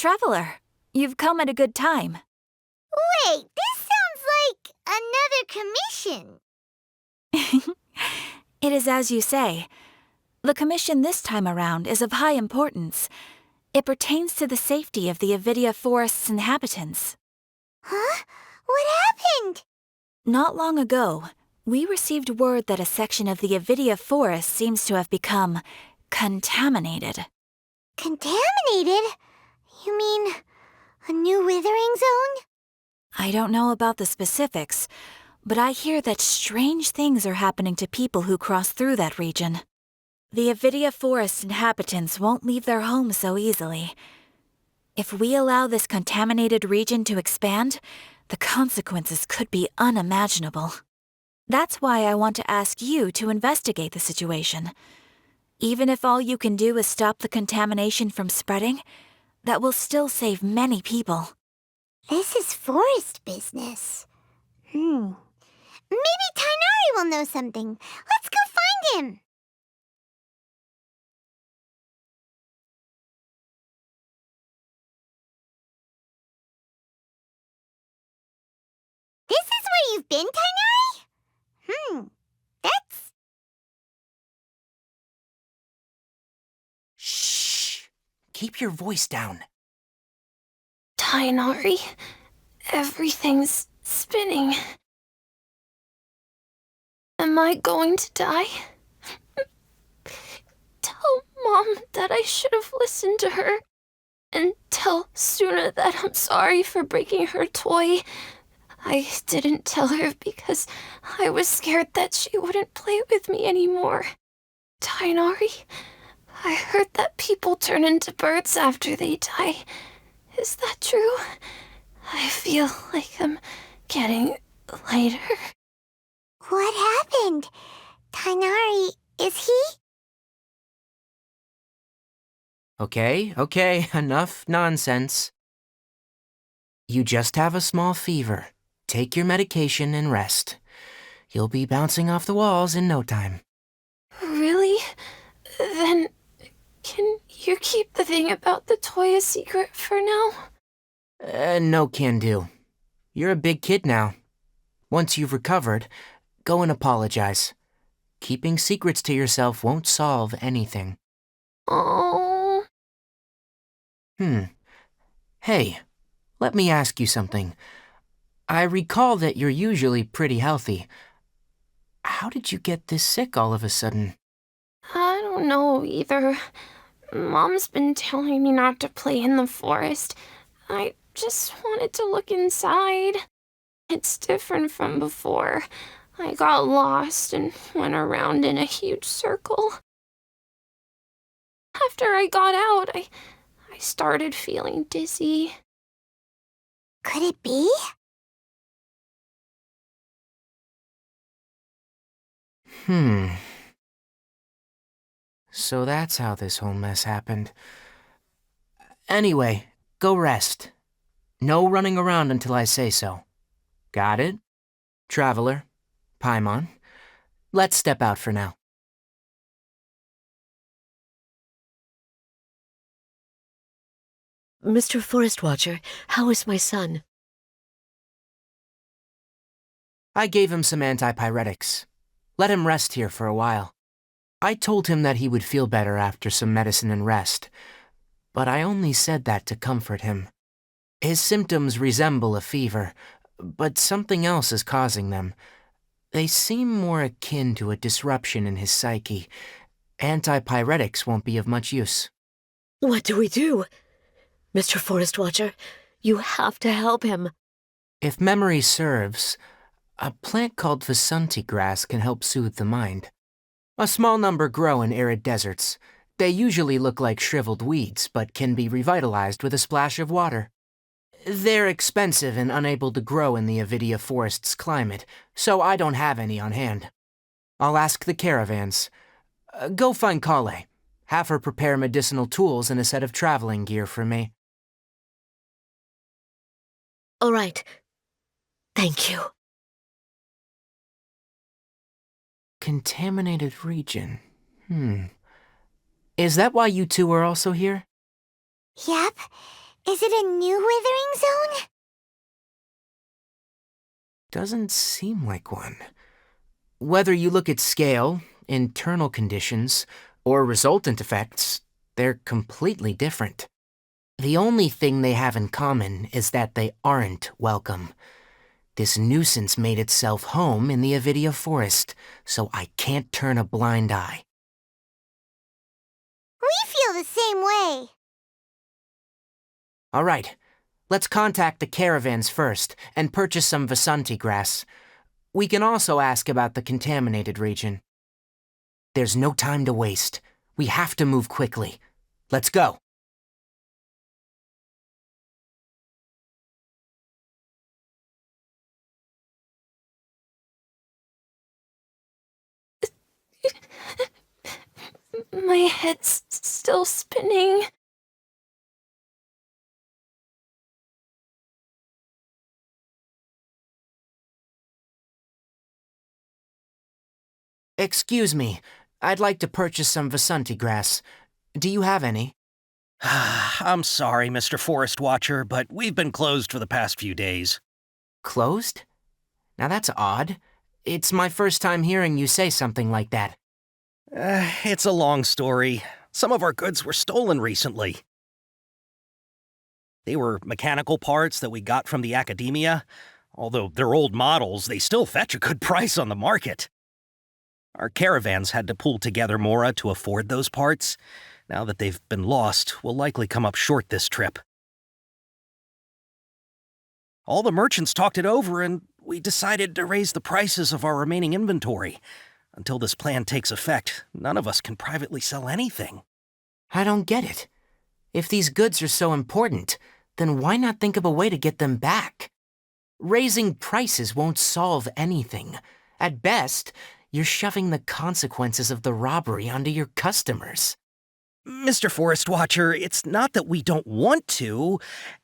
Traveler, you've come at a good time. Wait, this sounds like another commission. It is as you say. The commission this time around is of high importance. It pertains to the safety of the Avidia Forest's inhabitants. Huh? What happened? Not long ago, we received word that a section of the Avidia Forest seems to have become contaminated. Contaminated? You mean a new withering zone? I don't know about the specifics, but I hear that strange things are happening to people who cross through that region. The Avidia Forest inhabitants won't leave their homes so easily. If we allow this contaminated region to expand, the consequences could be unimaginable. That's why I want to ask you to investigate the situation. Even if all you can do is stop the contamination from spreading, that will still save many people. This is forest business. Maybe Tighnari will know something. Let's go find him. This is where you've been, Tighnari? That's... Shh! Keep your voice down. Tighnari, everything's spinning. Am I going to die? Tell Mom that I should have listened to her. And tell Suna that I'm sorry for breaking her toy. I didn't tell her because I was scared that she wouldn't play with me anymore. Tighnari, I heard that people turn into birds after they die. Is that true? I feel like I'm getting lighter. What happened? Tighnari, is he? Okay, enough nonsense. You just have a small fever. Take your medication and rest. You'll be bouncing off the walls in no time. Really? Then, can you keep the thing about the toy a secret for now? No can do. You're a big kid now. Once you've recovered, go and apologize. Keeping secrets to yourself won't solve anything. Oh. Hey, let me ask you something. I recall that you're usually pretty healthy. How did you get this sick all of a sudden? I don't know either. Mom's been telling me not to play in the forest. I just wanted to look inside. It's different from before. I got lost and went around in a huge circle. After I got out, I started feeling dizzy. Could it be? So that's how this whole mess happened. Anyway, go rest. No running around until I say so. Got it? Traveler, Paimon, let's step out for now. Mr. Forest Watcher, how is my son? I gave him some antipyretics. Let him rest here for a while. I told him that he would feel better after some medicine and rest, but I only said that to comfort him. His symptoms resemble a fever, but something else is causing them. They seem more akin to a disruption in his psyche. Antipyretics won't be of much use. What do we do? Mr. Forest Watcher, you have to help him. If memory serves, a plant called Vasanti grass can help soothe the mind. A small number grow in arid deserts. They usually look like shriveled weeds, but can be revitalized with a splash of water. They're expensive and unable to grow in the Avidia Forest's climate, so I don't have any on hand. I'll ask the caravans. Go find Kale. Have her prepare medicinal tools and a set of traveling gear for me. All right. Thank you. Contaminated region. Is that why you two are also here? Yep. Is it a new withering zone? Doesn't seem like one. Whether you look at scale, internal conditions, or resultant effects, they're completely different. The only thing they have in common is that they aren't welcome. This nuisance made itself home in the Avidia forest, so I can't turn a blind eye. We feel the same way. All right, let's contact the caravans first and purchase some Vasanti grass. We can also ask about the contaminated region. There's no time to waste. We have to move quickly. Let's go. My head's still spinning. Excuse me, I'd like to purchase some Vasanti grass. Do you have any? I'm sorry, Mr. Forest Watcher, but we've been closed for the past few days. Closed? Now that's odd. It's my first time hearing you say something like that. It's a long story. Some of our goods were stolen recently. They were mechanical parts that we got from the academia. Although they're old models, they still fetch a good price on the market. Our caravans had to pool together Mora to afford those parts. Now that they've been lost, we'll likely come up short this trip. All the merchants talked it over, and we decided to raise the prices of our remaining inventory. Until this plan takes effect, none of us can privately sell anything. I don't get it. If these goods are so important, then why not think of a way to get them back? Raising prices won't solve anything. At best, you're shoving the consequences of the robbery onto your customers. Mr. Forest Watcher, it's not that we don't want to.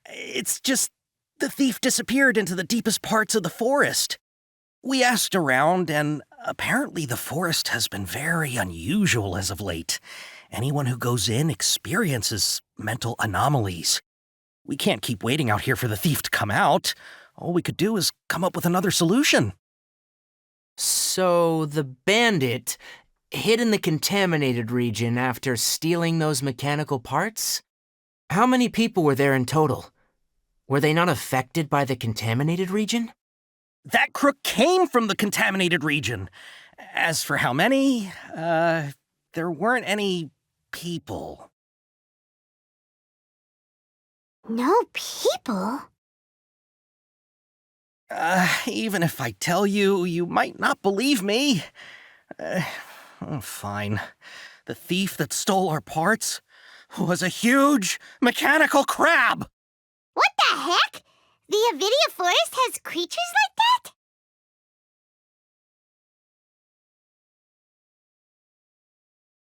It's just the thief disappeared into the deepest parts of the forest. We asked around, and apparently the forest has been very unusual as of late. Anyone who goes in experiences mental anomalies. We can't keep waiting out here for the thief to come out. All we could do is come up with another solution. So the bandit hid in the contaminated region after stealing those mechanical parts? How many people were there in total? Were they not affected by the contaminated region? That crook came from the contaminated region. As for how many, there weren't any people. No people? Even if I tell you, you might not believe me. Fine. The thief that stole our parts was a huge mechanical crab! What the heck? The Avidia forest has creatures like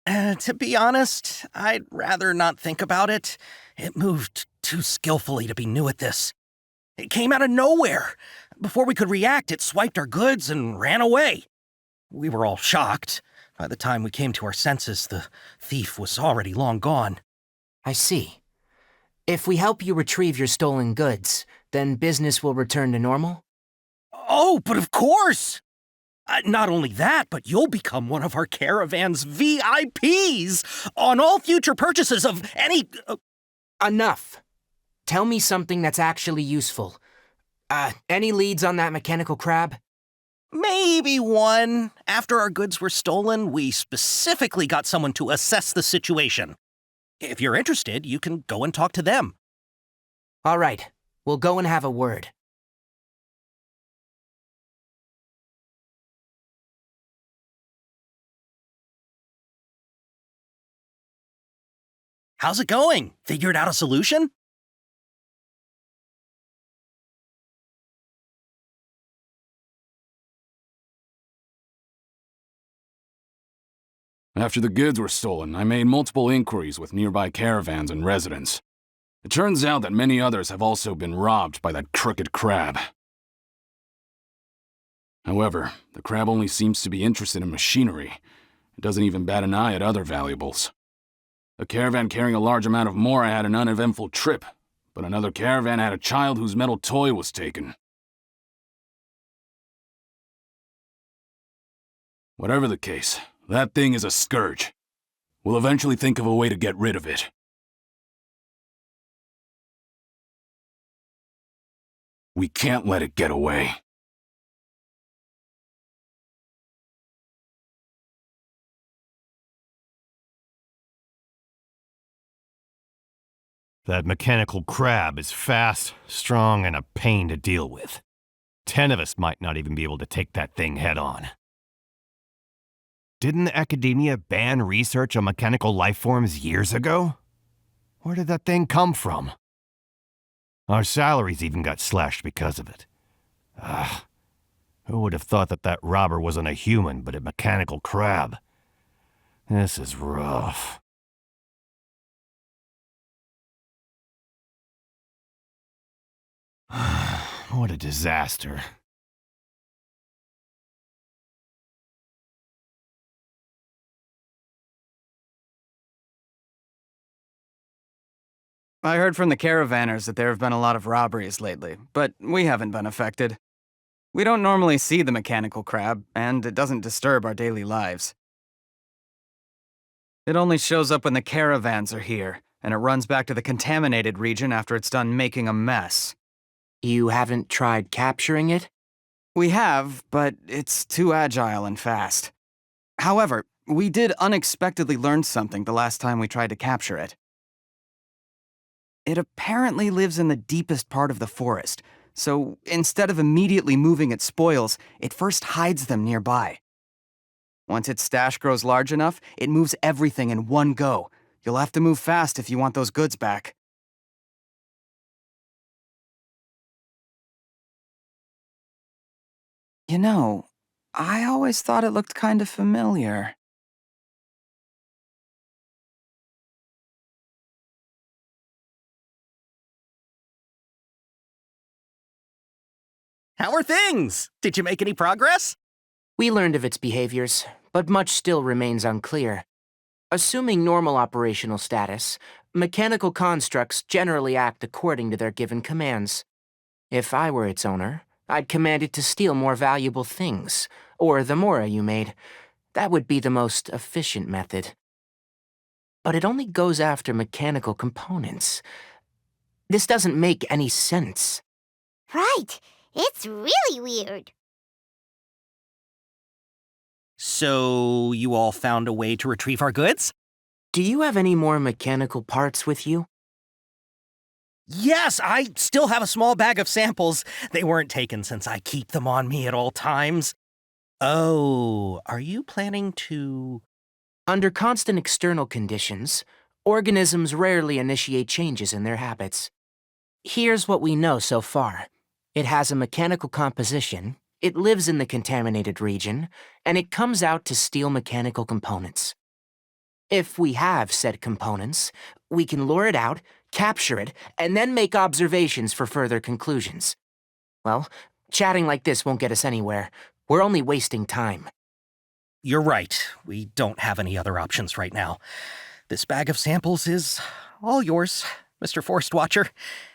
that? To be honest, I'd rather not think about it. It moved too skillfully to be new at this. It came out of nowhere. Before we could react, it swiped our goods and ran away. We were all shocked. By the time we came to our senses, the thief was already long gone. I see. If we help you retrieve your stolen goods, then business will return to normal? Oh, but of course! Not only that, but you'll become one of our caravan's VIPs on all future purchases of any... Enough. Tell me something that's actually useful. Any leads on that mechanical crab? Maybe one. After our goods were stolen, we specifically got someone to assess the situation. If you're interested, you can go and talk to them. All right. We'll go and have a word. How's it going? Figured out a solution? After the goods were stolen, I made multiple inquiries with nearby caravans and residents. It turns out that many others have also been robbed by that crooked crab. However, the crab only seems to be interested in machinery. It doesn't even bat an eye at other valuables. A caravan carrying a large amount of Mora had an uneventful trip, but another caravan had a child whose metal toy was taken. Whatever the case, that thing is a scourge. We'll eventually think of a way to get rid of it. We can't let it get away. That mechanical crab is fast, strong, and a pain to deal with. 10 of us might not even be able to take that thing head on. Didn't academia ban research on mechanical life forms years ago? Where did that thing come from? Our salaries even got slashed because of it. Ugh. Who would have thought that that robber wasn't a human, but a mechanical crab? This is rough. What a disaster. I heard from the caravanners that there have been a lot of robberies lately, but we haven't been affected. We don't normally see the mechanical crab, and it doesn't disturb our daily lives. It only shows up when the caravans are here, and it runs back to the contaminated region after it's done making a mess. You haven't tried capturing it? We have, but it's too agile and fast. However, we did unexpectedly learn something the last time we tried to capture it. It apparently lives in the deepest part of the forest, so instead of immediately moving its spoils, it first hides them nearby. Once its stash grows large enough, it moves everything in one go. You'll have to move fast if you want those goods back. You know, I always thought it looked kind of familiar. How are things? Did you make any progress? We learned of its behaviors, but much still remains unclear. Assuming normal operational status, mechanical constructs generally act according to their given commands. If I were its owner, I'd command it to steal more valuable things, or the mora you made. That would be the most efficient method. But it only goes after mechanical components. This doesn't make any sense. Right. It's really weird. So, you all found a way to retrieve our goods? Do you have any more mechanical parts with you? Yes, I still have a small bag of samples. They weren't taken since I keep them on me at all times. Oh, are you planning to... Under constant external conditions, organisms rarely initiate changes in their habits. Here's what we know so far. It has a mechanical composition, it lives in the contaminated region, and it comes out to steal mechanical components. If we have said components, we can lure it out, capture it, and then make observations for further conclusions. Well, chatting like this won't get us anywhere. We're only wasting time. You're right. We don't have any other options right now. This bag of samples is all yours, Mr. Forest Watcher.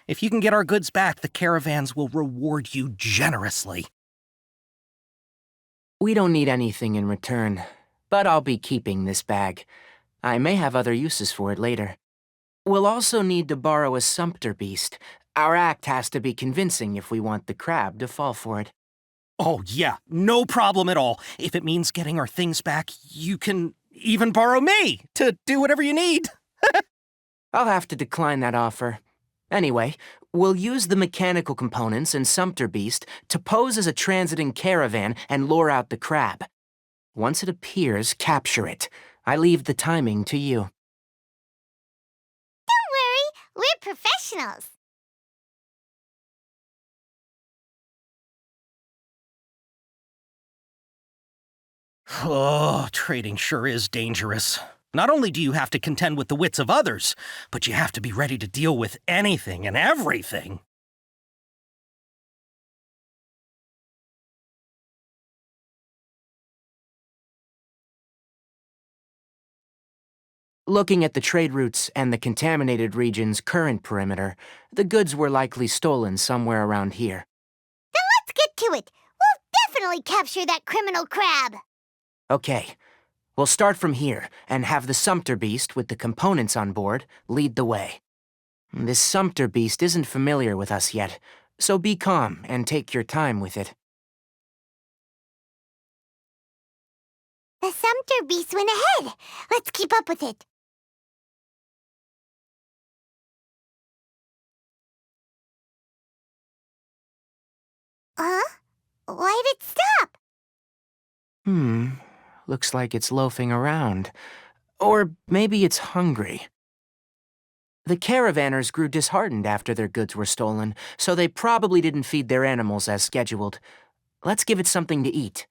If you can get our goods back, the caravans will reward you generously. We don't need anything in return, but I'll be keeping this bag. I may have other uses for it later. We'll also need to borrow a sumpter beast. Our act has to be convincing if we want the crab to fall for it. Oh, yeah, no problem at all. If it means getting our things back, you can even borrow me to do whatever you need. I'll have to decline that offer. Anyway, we'll use the mechanical components and sumpter beast to pose as a transiting caravan and lure out the crab. Once it appears, capture it. I leave the timing to you. Don't worry, we're professionals. Oh, trading sure is dangerous. Not only do you have to contend with the wits of others, but you have to be ready to deal with anything and everything. Looking at the trade routes and the contaminated region's current perimeter, the goods were likely stolen somewhere around here. Then let's get to it. We'll definitely capture that criminal crab. Okay, we'll start from here and have the Sumpter Beast with the components on board lead the way. This Sumpter Beast isn't familiar with us yet, so be calm and take your time with it. The Sumpter Beast went ahead. Let's keep up with it. Huh? Why did it stop? Looks like it's loafing around. Or maybe it's hungry. The caravanners grew disheartened after their goods were stolen, so they probably didn't feed their animals as scheduled. Let's give it something to eat.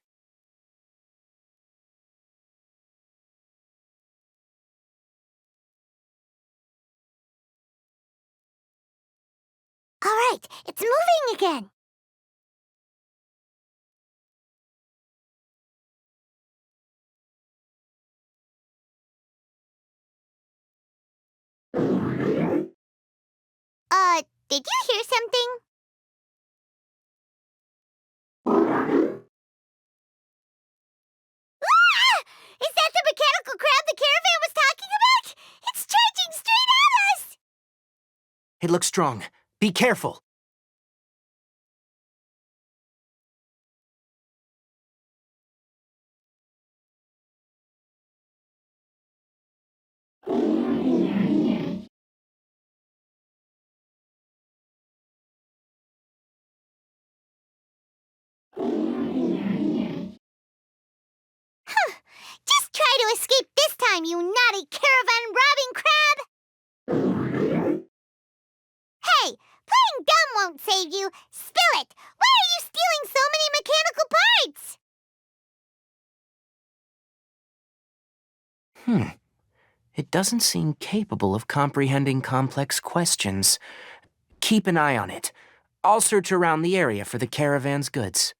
All right, it's moving again. Did you hear something? Ah! Is that the mechanical crab the caravan was talking about? It's charging straight at us! It looks strong. Be careful. Just try to escape this time, you naughty caravan-robbing crab! Hey, playing dumb won't save you. Spill it! Why are you stealing so many mechanical parts? It doesn't seem capable of comprehending complex questions. Keep an eye on it. I'll search around the area for the caravan's goods.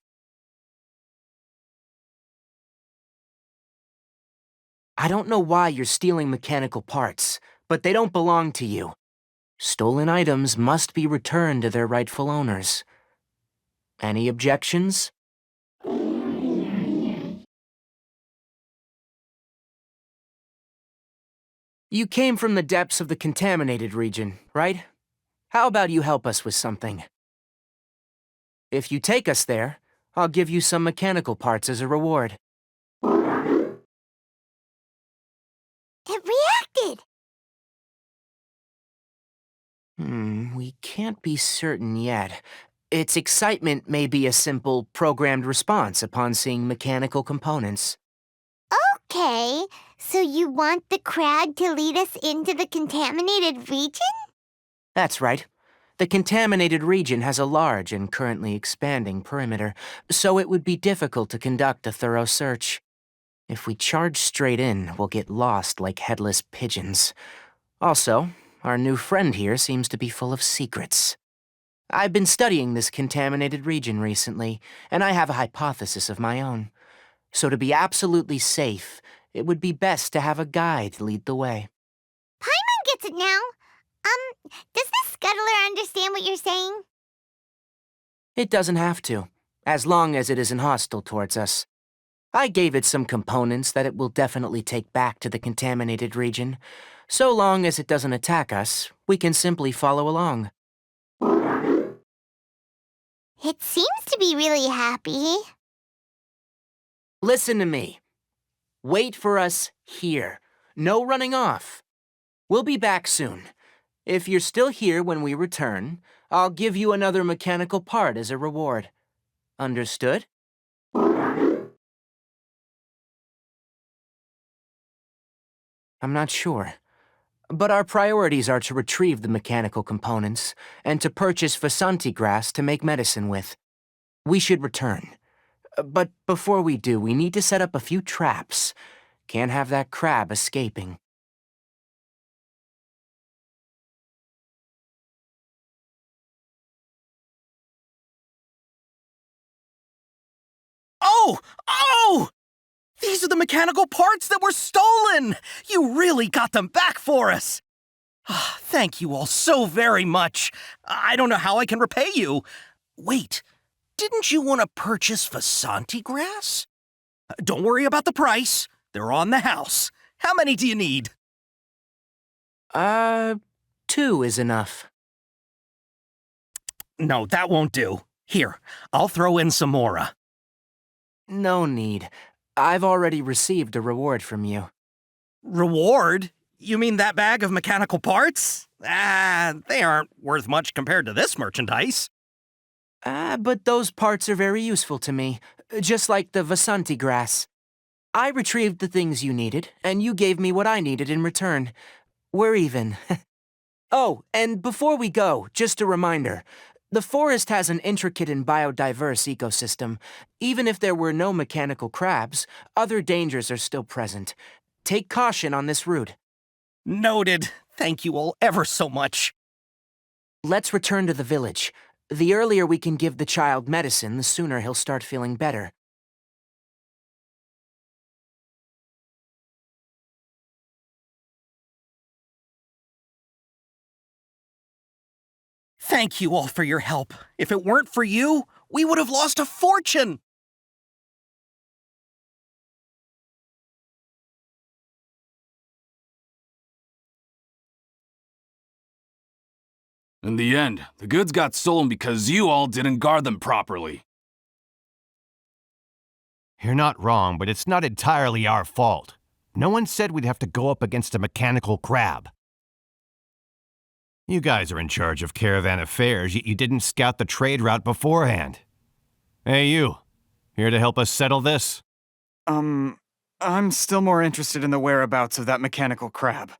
I don't know why you're stealing mechanical parts, but they don't belong to you. Stolen items must be returned to their rightful owners. Any objections? You came from the depths of the contaminated region, right? How about you help us with something? If you take us there, I'll give you some mechanical parts as a reward. It reacted! We can't be certain yet. Its excitement may be a simple, programmed response upon seeing mechanical components. Okay, so you want the crab to lead us into the contaminated region? That's right. The contaminated region has a large and currently expanding perimeter, so it would be difficult to conduct a thorough search. If we charge straight in, we'll get lost like headless pigeons. Also, our new friend here seems to be full of secrets. I've been studying this contaminated region recently, and I have a hypothesis of my own. So to be absolutely safe, it would be best to have a guide lead the way. Paimon gets it now. Does this scuttler understand what you're saying? It doesn't have to, as long as it isn't hostile towards us. I gave it some components that it will definitely take back to the contaminated region. So long as it doesn't attack us, we can simply follow along. It seems to be really happy. Listen to me. Wait for us here. No running off. We'll be back soon. If you're still here when we return, I'll give you another mechanical part as a reward. Understood? I'm not sure. But our priorities are to retrieve the mechanical components and to purchase Vasanti grass to make medicine with. We should return. But before we do, we need to set up a few traps. Can't have that crab escaping. Oh! Oh! These are the mechanical parts that were stolen! You really got them back for us! Ah, thank you all so very much. I don't know how I can repay you. Wait, didn't you want to purchase Vasanti grass? Don't worry about the price. They're on the house. How many do you need? 2 is enough. No, that won't do. Here, I'll throw in some more. No need. I've already received a reward from you. Reward? You mean that bag of mechanical parts? They aren't worth much compared to this merchandise. But those parts are very useful to me, just like the Vasanti grass. I retrieved the things you needed, and you gave me what I needed in return. We're even. Oh, and before we go, just a reminder. The forest has an intricate and biodiverse ecosystem. Even if there were no mechanical crabs, other dangers are still present. Take caution on this route. Noted. Thank you all ever so much. Let's return to the village. The earlier we can give the child medicine, the sooner he'll start feeling better. Thank you all for your help. If it weren't for you, we would have lost a fortune. In the end, the goods got stolen because you all didn't guard them properly. You're not wrong, but it's not entirely our fault. No one said we'd have to go up against a mechanical crab. You guys are in charge of caravan affairs, yet you didn't scout the trade route beforehand. Hey, you. Here to help us settle this? I'm still more interested in the whereabouts of that mechanical crab.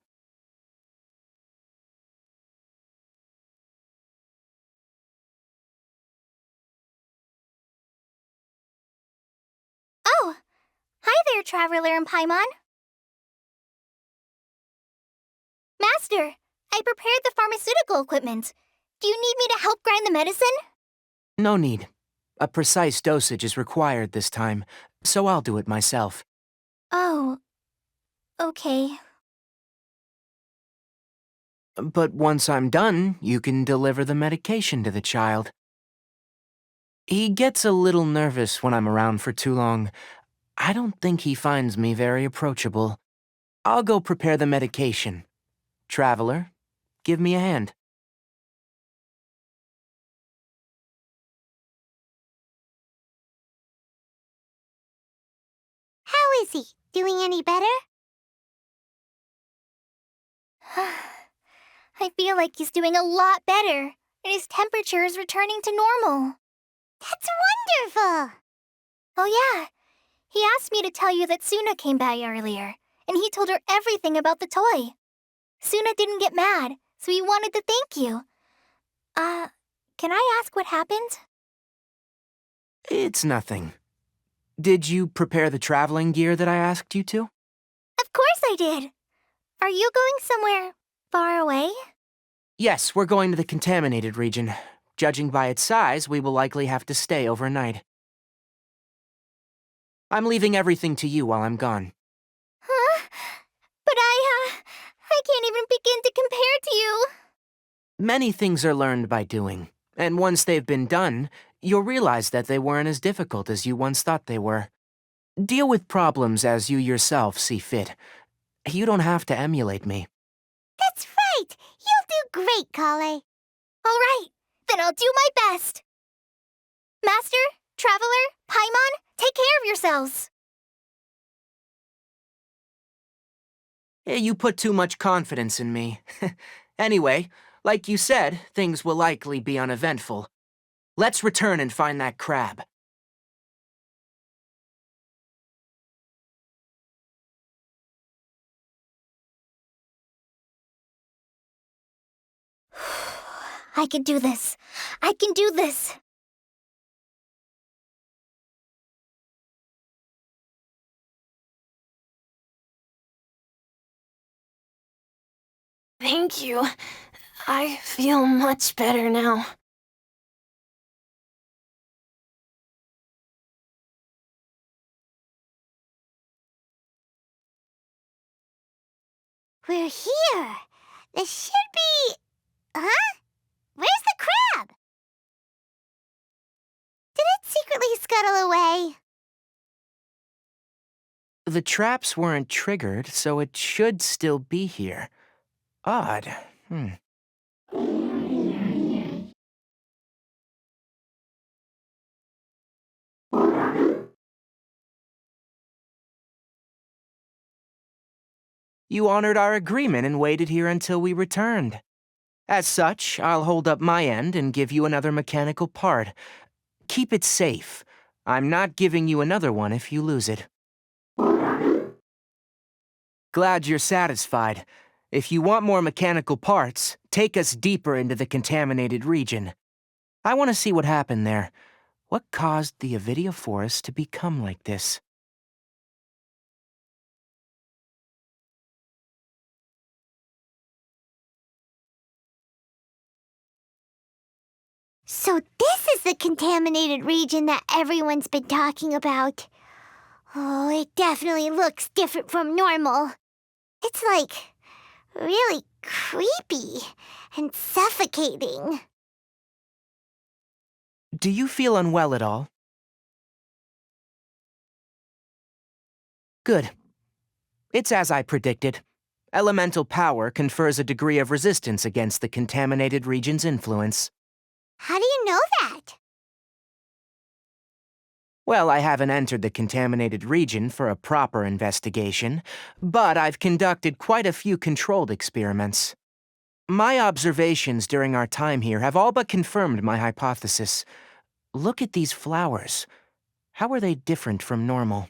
Oh, hi there, Traveler and Paimon. Master, I prepared the pharmaceutical equipment. Do you need me to help grind the medicine? No need. A precise dosage is required this time, so I'll do it myself. Oh, okay. But once I'm done, you can deliver the medication to the child. He gets a little nervous when I'm around for too long. I don't think he finds me very approachable. I'll go prepare the medication. Traveler, give me a hand. How is he? Doing any better? I feel like he's doing a lot better, and his temperature is returning to normal. That's wonderful! Oh yeah, he asked me to tell you that Suna came by earlier, and he told her everything about the toy. Suna didn't get mad, so he wanted to thank you. Can I ask what happened? It's nothing. Did you prepare the traveling gear that I asked you to? Of course I did. Are you going somewhere far away? Yes, we're going to the contaminated region. Judging by its size, we will likely have to stay overnight. I'm leaving everything to you while I'm gone. Huh? But I can't even begin to compare to you. Many things are learned by doing, and once they've been done, you'll realize that they weren't as difficult as you once thought they were. Deal with problems as you yourself see fit. You don't have to emulate me. That's right. You'll do great, Kale. All right, then I'll do my best. Master, Traveler, Paimon, take care of yourselves. You put too much confidence in me. Anyway, like you said, things will likely be uneventful. Let's return and find that crab. I can do this. I can do this. Thank you. I feel much better now. We're here. This should be... Huh? Where's the crab? Did it secretly scuttle away? The traps weren't triggered, so it should still be here. Odd. You honored our agreement and waited here until we returned. As such, I'll hold up my end and give you another mechanical part. Keep it safe. I'm not giving you another one if you lose it. Glad you're satisfied. If you want more mechanical parts, take us deeper into the contaminated region. I want to see what happened there. What caused the Avidia forest to become like this? So this is the contaminated region that everyone's been talking about. Oh, it definitely looks different from normal. It's like really creepy and suffocating. Do you feel unwell at all? Good. It's as I predicted. Elemental power confers a degree of resistance against the contaminated region's influence. How do you know that? Well, I haven't entered the contaminated region for a proper investigation, but I've conducted quite a few controlled experiments. My observations during our time here have all but confirmed my hypothesis. Look at these flowers. How are they different from normal?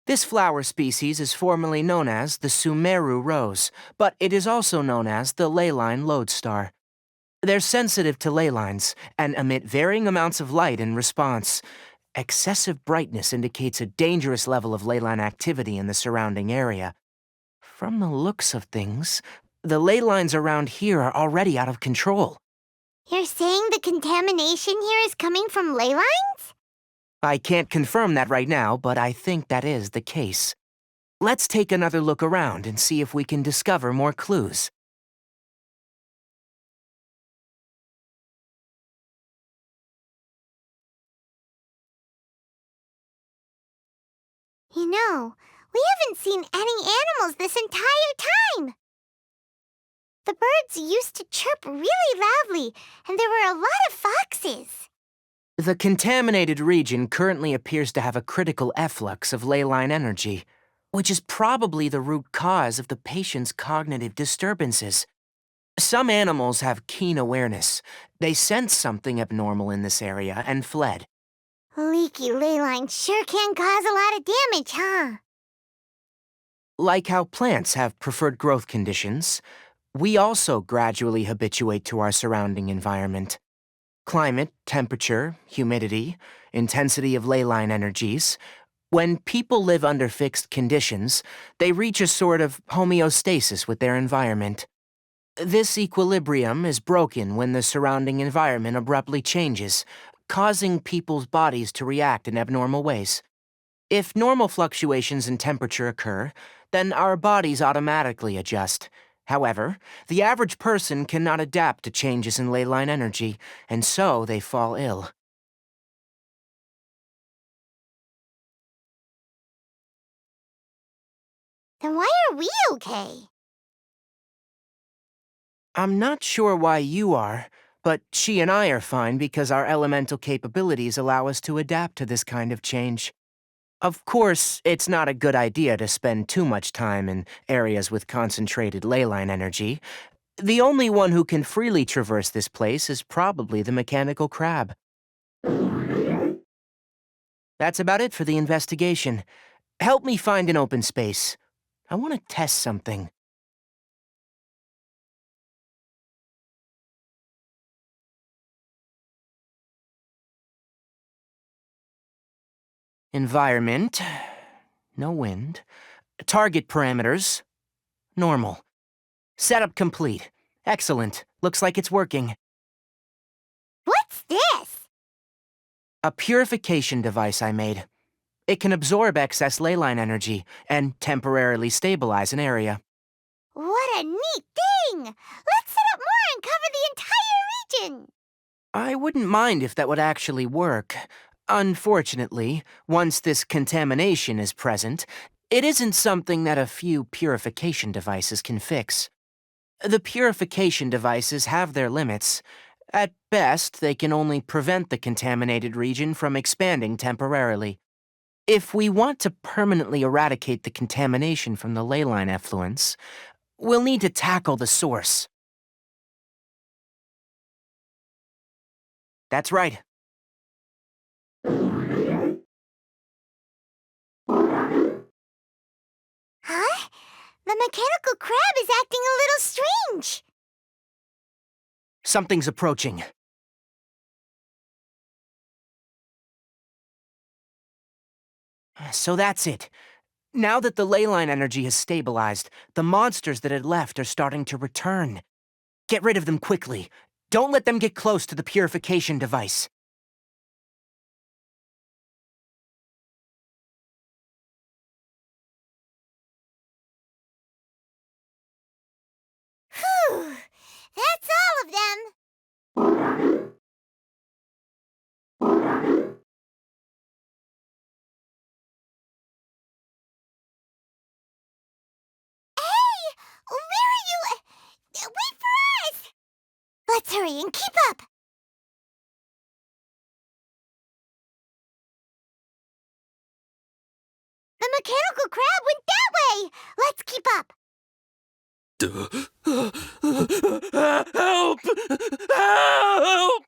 This flower species is formerly known as the Sumeru rose, but it is also known as the leyline lodestar. They're sensitive to ley lines and emit varying amounts of light in response. Excessive brightness indicates a dangerous level of ley line activity in the surrounding area. From the looks of things, the ley lines around here are already out of control. You're saying the contamination here is coming from ley lines? I can't confirm that right now, but I think that is the case. Let's take another look around and see if we can discover more clues. You know, we haven't seen any animals this entire time. The birds used to chirp really loudly, and there were a lot of foxes. The contaminated region currently appears to have a critical efflux of ley line energy, which is probably the root cause of the patient's cognitive disturbances. Some animals have keen awareness. They sensed something abnormal in this area and fled. Leaky ley lines sure can cause a lot of damage, huh? Like how plants have preferred growth conditions, we also gradually habituate to our surrounding environment. Climate, temperature, humidity, intensity of ley line energies. When people live under fixed conditions, they reach a sort of homeostasis with their environment. This equilibrium is broken when the surrounding environment abruptly changes, causing people's bodies to react in abnormal ways. If normal fluctuations in temperature occur, then our bodies automatically adjust. However, the average person cannot adapt to changes in ley line energy, and so they fall ill. Then why are we okay? I'm not sure why you are, but she and I are fine because our elemental capabilities allow us to adapt to this kind of change. Of course, it's not a good idea to spend too much time in areas with concentrated ley line energy. The only one who can freely traverse this place is probably the mechanical crab. That's about it for the investigation. Help me find an open space. I want to test something. Environment. No wind. Target parameters. Normal. Setup complete. Excellent. Looks like it's working. What's this? A purification device I made. It can absorb excess leyline energy and temporarily stabilize an area. What a neat thing! Let's set up more and cover the entire region! I wouldn't mind if that would actually work. Unfortunately, once this contamination is present, it isn't something that a few purification devices can fix. The purification devices have their limits. At best, they can only prevent the contaminated region from expanding temporarily. If we want to permanently eradicate the contamination from the leyline effluents, we'll need to tackle the source. That's right. Huh? The mechanical crab is acting a little strange. Something's approaching. So that's it. Now that the leyline energy has stabilized, the monsters that had left are starting to return. Get rid of them quickly. Don't let them get close to the purification device. Phew! That's all of them. Hey! Where are you? Wait for us! Let's hurry and keep up! The mechanical crab went that way! Let's keep up! Help! Help!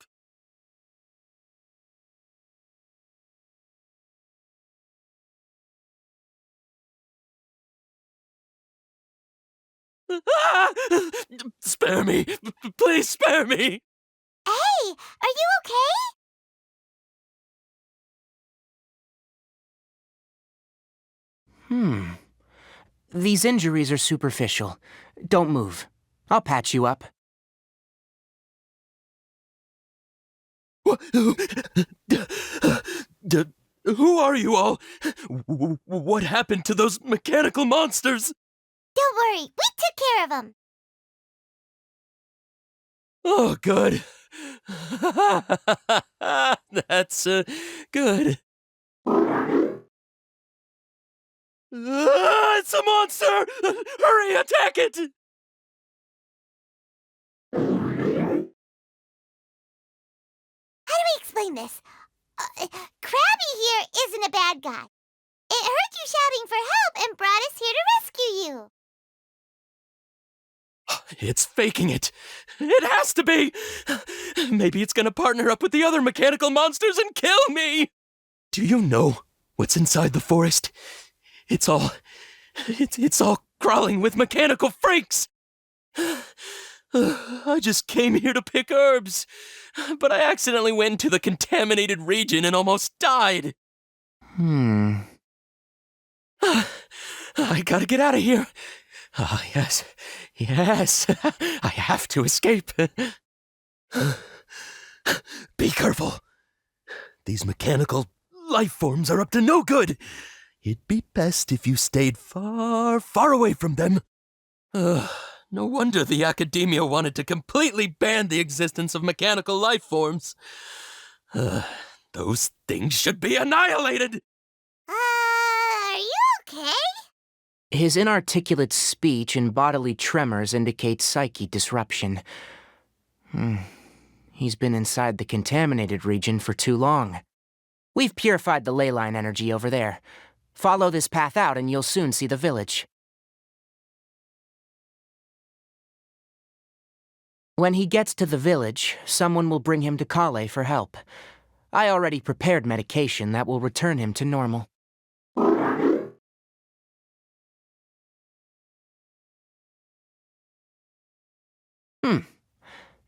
Spare me! Please spare me! Hey! Are you okay? These injuries are superficial. Don't move. I'll patch you up. Who are you all? What happened to those mechanical monsters? Don't worry, we took care of them. Oh, good. That's good. It's a monster! Hurry, attack it! How do we explain this? Krabby here isn't a bad guy. It heard you shouting for help and brought us here to rescue you. It's faking it. It has to be. Maybe it's gonna partner up with the other mechanical monsters and kill me. Do you know what's inside the forest? It's all crawling with mechanical freaks. I just came here to pick herbs, but I accidentally went into the contaminated region and almost died. I gotta get out of here. Ah, yes. I have to escape. Be careful. These mechanical life forms are up to no good. It'd be best if you stayed far, far away from them. No wonder the academia wanted to completely ban the existence of mechanical life forms. Those things should be annihilated! Are you okay? His inarticulate speech and bodily tremors indicate psyche disruption. He's been inside the contaminated region for too long. We've purified the leyline energy over there. Follow this path out and you'll soon see the village. When he gets to the village, someone will bring him to Kale for help. I already prepared medication that will return him to normal.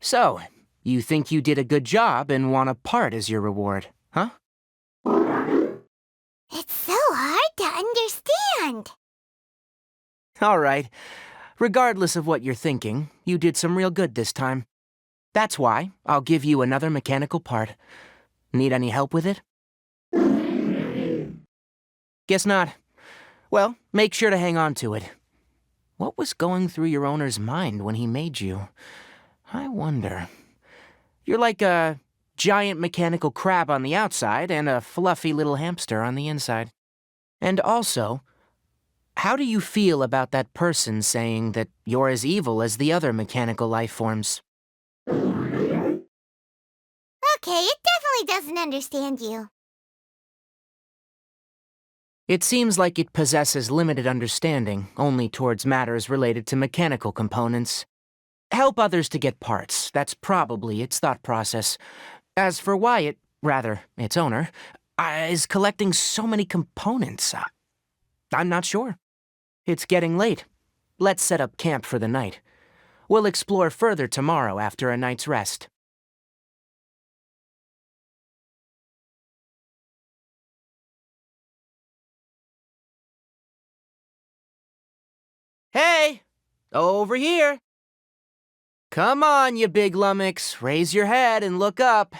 So, you think you did a good job and want a part as your reward, huh? It's so hard to understand. All right. Regardless of what you're thinking, you did some real good this time. That's why I'll give you another mechanical part. Need any help with it? Guess not. Well, make sure to hang on to it. What was going through your owner's mind when he made you? I wonder. You're like a giant mechanical crab on the outside and a fluffy little hamster on the inside. And also, how do you feel about that person saying that you're as evil as the other mechanical life forms? Okay, it definitely doesn't understand you. It seems like it possesses limited understanding only towards matters related to mechanical components. Help others to get parts, that's probably its thought process. As for why it, rather, its owner, is collecting so many components, I'm not sure. It's getting late. Let's set up camp for the night. We'll explore further tomorrow after a night's rest. Hey! Over here! Come on, you big lummox. Raise your head and look up.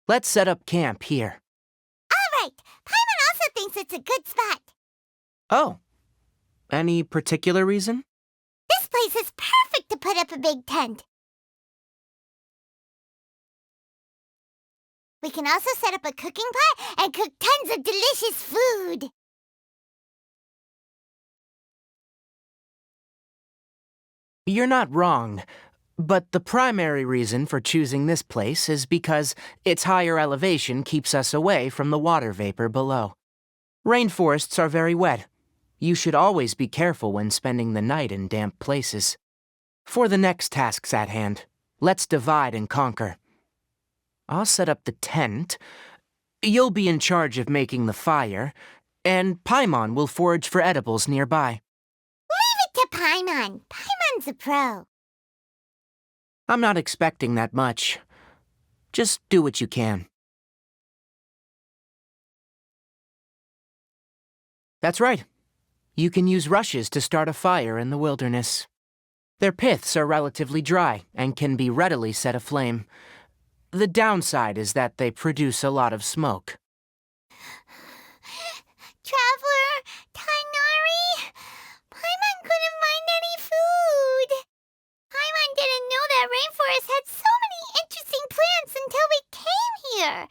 Let's set up camp here. All right, Paimon also thinks it's a good spot. Oh. Any particular reason? This place is perfect to put up a big tent. We can also set up a cooking pot and cook tons of delicious food. You're not wrong, but the primary reason for choosing this place is because its higher elevation keeps us away from the water vapor below. Rainforests are very wet. You should always be careful when spending the night in damp places. For the next tasks at hand, let's divide and conquer. I'll set up the tent. You'll be in charge of making the fire, and Paimon will forage for edibles nearby. Leave it to Paimon. Paimon's a pro. I'm not expecting that much. Just do what you can. That's right. You can use rushes to start a fire in the wilderness. Their piths are relatively dry and can be readily set aflame. The downside is that they produce a lot of smoke. Traveler, Tighnari, Paimon couldn't find any food. Paimon didn't know that rainforest had so many interesting plants until we came here.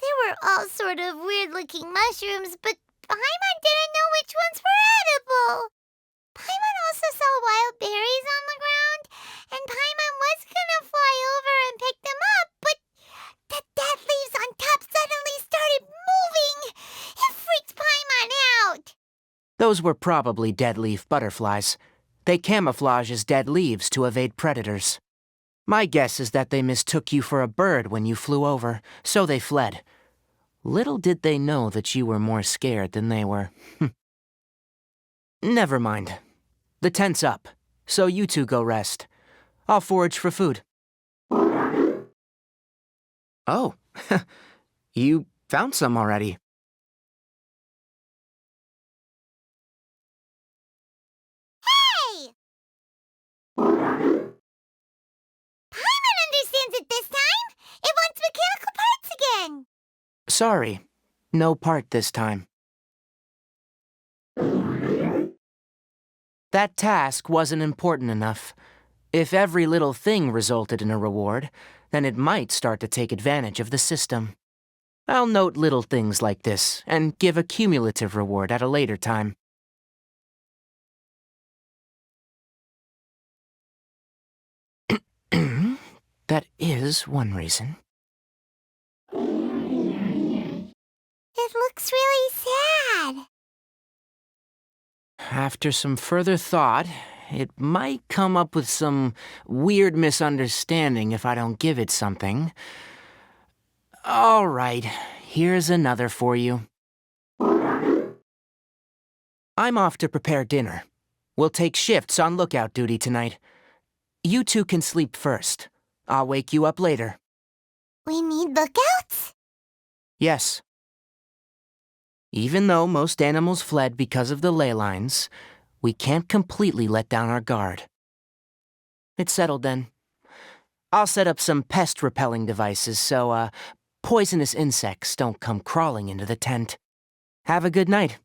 There were all sort of weird-looking mushrooms, but Paimon didn't know which ones were edible. Paimon also saw wild berries on the ground, and Paimon was gonna fly over and pick them up, but the dead leaves on top suddenly started moving. It freaked Paimon out. Those were probably dead leaf butterflies. They camouflage as dead leaves to evade predators. My guess is that they mistook you for a bird when you flew over, so they fled. Little did they know that you were more scared than they were. Never mind. The tent's up, so you two go rest. I'll forage for food. Oh, you found some already. Hey! Paimon understands it this time. It wants mechanical parts again. Sorry, no part this time. That task wasn't important enough. If every little thing resulted in a reward, then it might start to take advantage of the system. I'll note little things like this and give a cumulative reward at a later time. That is one reason. It looks really sad. After some further thought, it might come up with some weird misunderstanding if I don't give it something. All right, here's another for you. I'm off to prepare dinner. We'll take shifts on lookout duty tonight. You two can sleep first. I'll wake you up later. We need lookouts? Yes. Even though most animals fled because of the ley lines, we can't completely let down our guard. It's settled then. I'll set up some pest-repelling devices so, poisonous insects don't come crawling into the tent. Have a good night.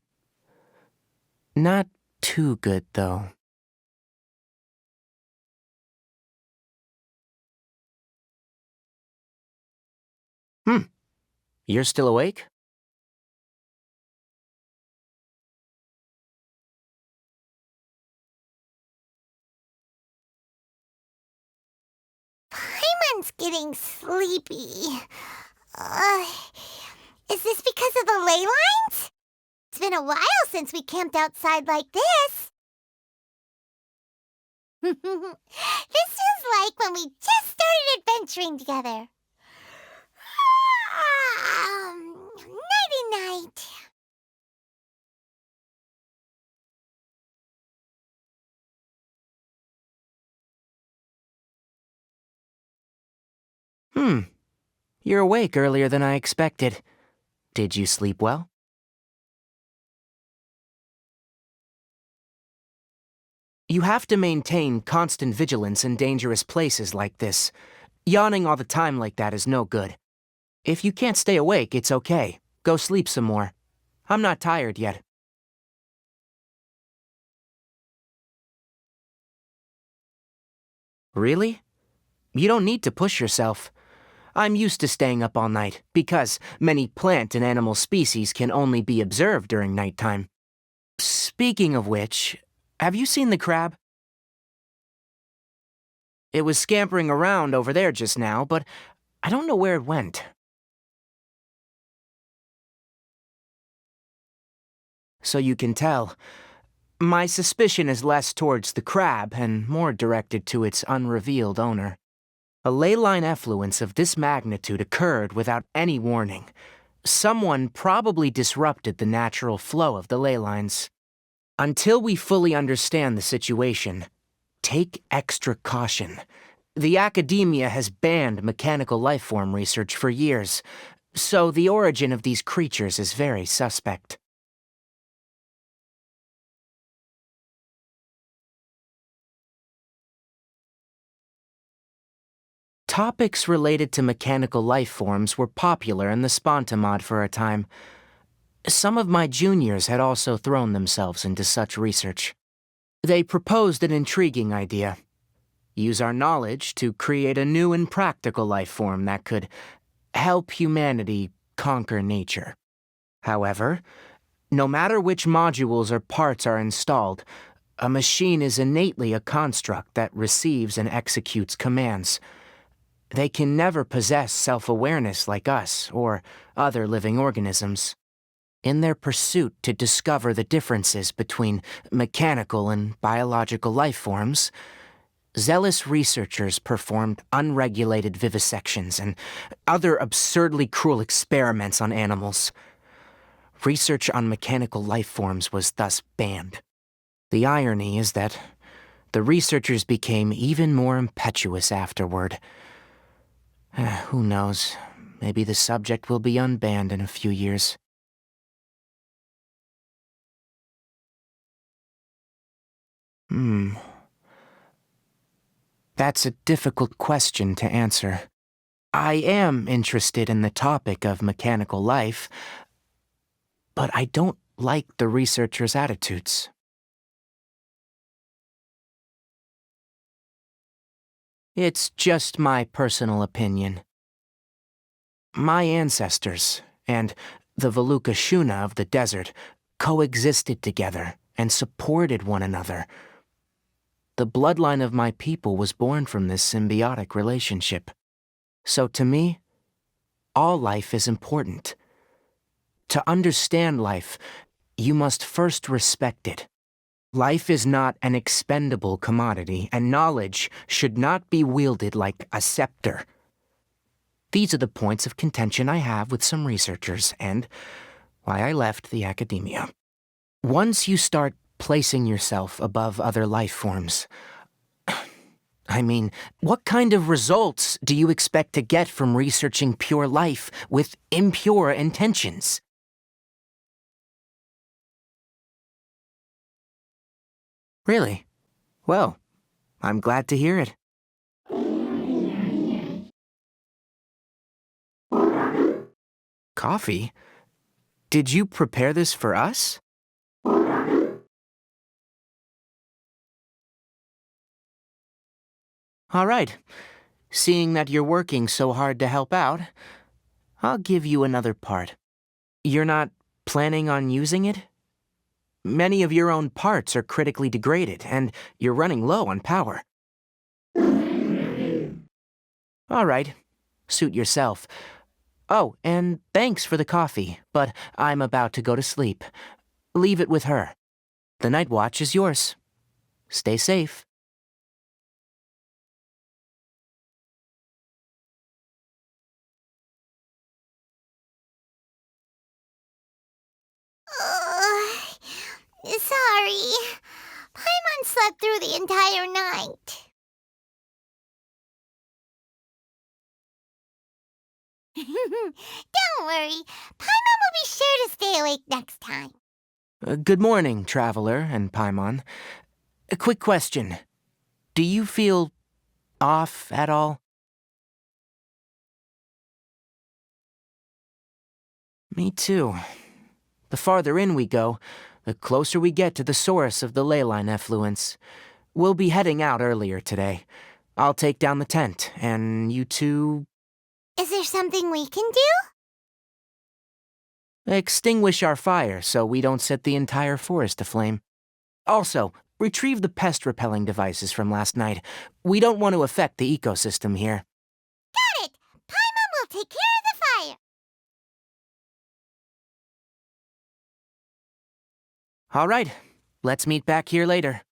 Not too good, though. You're still awake? Paimon's getting sleepy. Is this because of the ley lines? It's been a while since we camped outside like this. This is like when we just started adventuring together. Nighty-night. You're awake earlier than I expected. Did you sleep well? You have to maintain constant vigilance in dangerous places like this. Yawning all the time like that is no good. If you can't stay awake, it's okay. Go sleep some more. I'm not tired yet. Really? You don't need to push yourself. I'm used to staying up all night, because many plant and animal species can only be observed during nighttime. Speaking of which, have you seen the crab? It was scampering around over there just now, but I don't know where it went. So you can tell. My suspicion is less towards the crab and more directed to its unrevealed owner. A ley line effluence of this magnitude occurred without any warning. Someone probably disrupted the natural flow of the ley lines. Until we fully understand the situation, take extra caution. The academia has banned mechanical lifeform research for years, so the origin of these creatures is very suspect. Topics related to mechanical lifeforms were popular in the Spontamod for a time. Some of my juniors had also thrown themselves into such research. They proposed an intriguing idea. Use our knowledge to create a new and practical lifeform that could help humanity conquer nature. However, no matter which modules or parts are installed, a machine is innately a construct that receives and executes commands. They can never possess self-awareness like us or other living organisms. In their pursuit to discover the differences between mechanical and biological lifeforms, zealous researchers performed unregulated vivisections and other absurdly cruel experiments on animals. Research on mechanical lifeforms was thus banned. The irony is that the researchers became even more impetuous afterward. Who knows? Maybe the subject will be unbanned in a few years. That's a difficult question to answer. I am interested in the topic of mechanical life, but I don't like the researchers' attitudes. It's just my personal opinion. My ancestors and the Veluca Shuna of the desert coexisted together and supported one another. The bloodline of my people was born from this symbiotic relationship. So to me, all life is important. To understand life, you must first respect it. Life is not an expendable commodity, and knowledge should not be wielded like a scepter. These are the points of contention I have with some researchers, and why I left the academia. Once you start placing yourself above other life forms, I mean, what kind of results do you expect to get from researching pure life with impure intentions? Really? Well, I'm glad to hear it. Coffee? Did you prepare this for us? All right. Seeing that you're working so hard to help out, I'll give you another part. You're not planning on using it? Many of your own parts are critically degraded, and you're running low on power. All right. Suit yourself. Oh, and thanks for the coffee, but I'm about to go to sleep. Leave it with her. The night watch is yours. Stay safe. Sorry. Paimon slept through the entire night. Don't worry. Paimon will be sure to stay awake next time. Good morning, Traveler and Paimon. A quick question. Do you feel off at all? Me too. The farther in we go, the closer we get to the source of the leyline effluence. We'll be heading out earlier today. I'll take down the tent, and you two... Is there something we can do? extinguish our fire so we don't set the entire forest aflame. Also, retrieve the pest-repelling devices from last night. We don't want to affect the ecosystem here. Got it! Paimon will take care of the fire. All right, let's meet back here later.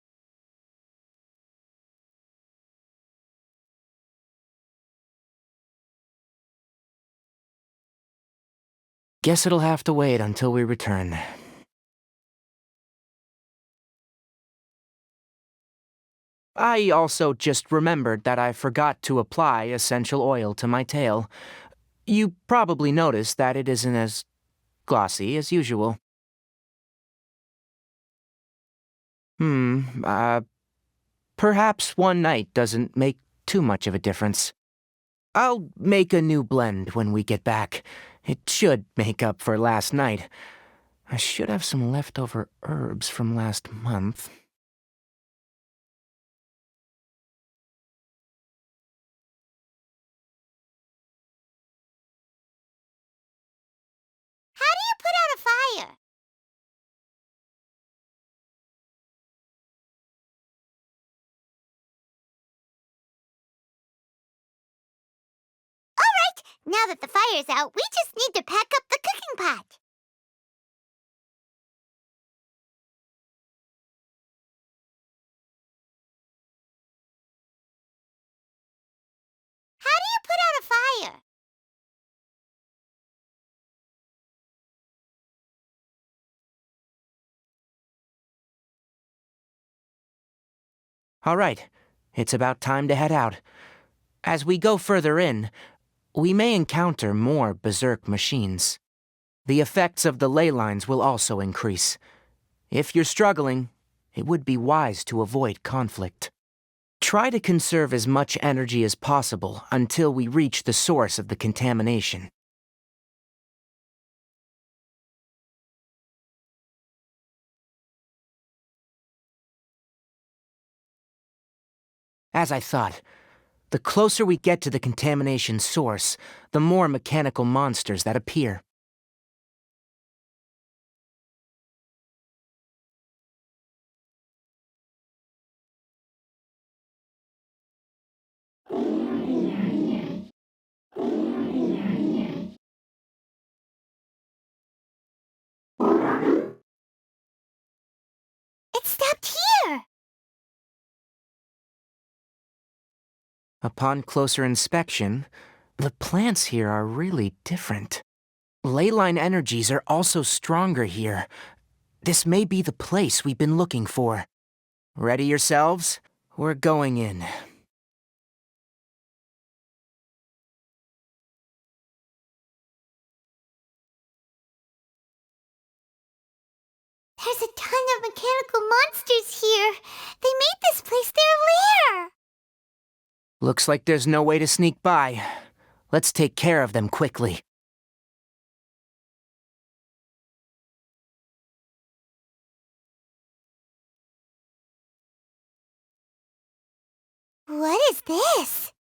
Guess it'll have to wait until we return. I also just remembered that I forgot to apply essential oil to my tail. You probably noticed that it isn't as glossy as usual. Perhaps one night doesn't make too much of a difference. I'll make a new blend when we get back. It should make up for last night. I should have some leftover herbs from last month. How do you put out a fire? All right, now that the fire's out, we just need to pack up the cooking pot. How do you put out a fire? All right, it's about time to head out. As we go further in, we may encounter more berserk machines. The effects of the ley lines will also increase. If you're struggling, it would be wise to avoid conflict. Try to conserve as much energy as possible until we reach the source of the contamination. As I thought, the closer we get to the contamination source, the more mechanical monsters that appear. It stopped here. Upon closer inspection, the plants here are really different. Leyline energies are also stronger here. This may be the place we've been looking for. Ready yourselves? We're going in. There's a ton of mechanical monsters here. They made this place their lair. Looks like there's no way to sneak by. Let's take care of them quickly. What is this?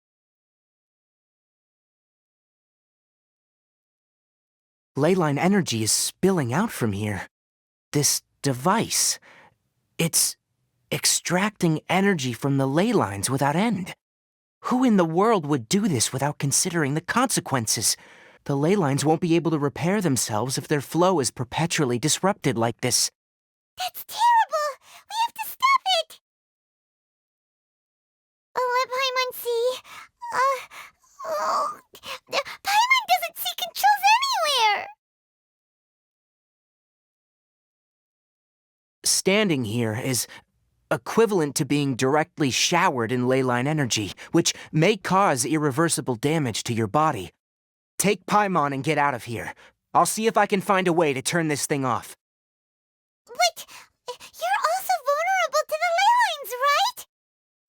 Leyline energy is spilling out from here. This device, it's extracting energy from the ley lines without end. Who in the world would do this without considering the consequences? The ley lines won't be able to repair themselves if their flow is perpetually disrupted like this. That's terrible! We have to stop it! Let Paimon see. Paimon doesn't see controls anywhere! Standing here is equivalent to being directly showered in leyline energy, which may cause irreversible damage to your body. Take Paimon and get out of here. I'll see if I can find a way to turn this thing off. But you're also vulnerable to the ley lines, right?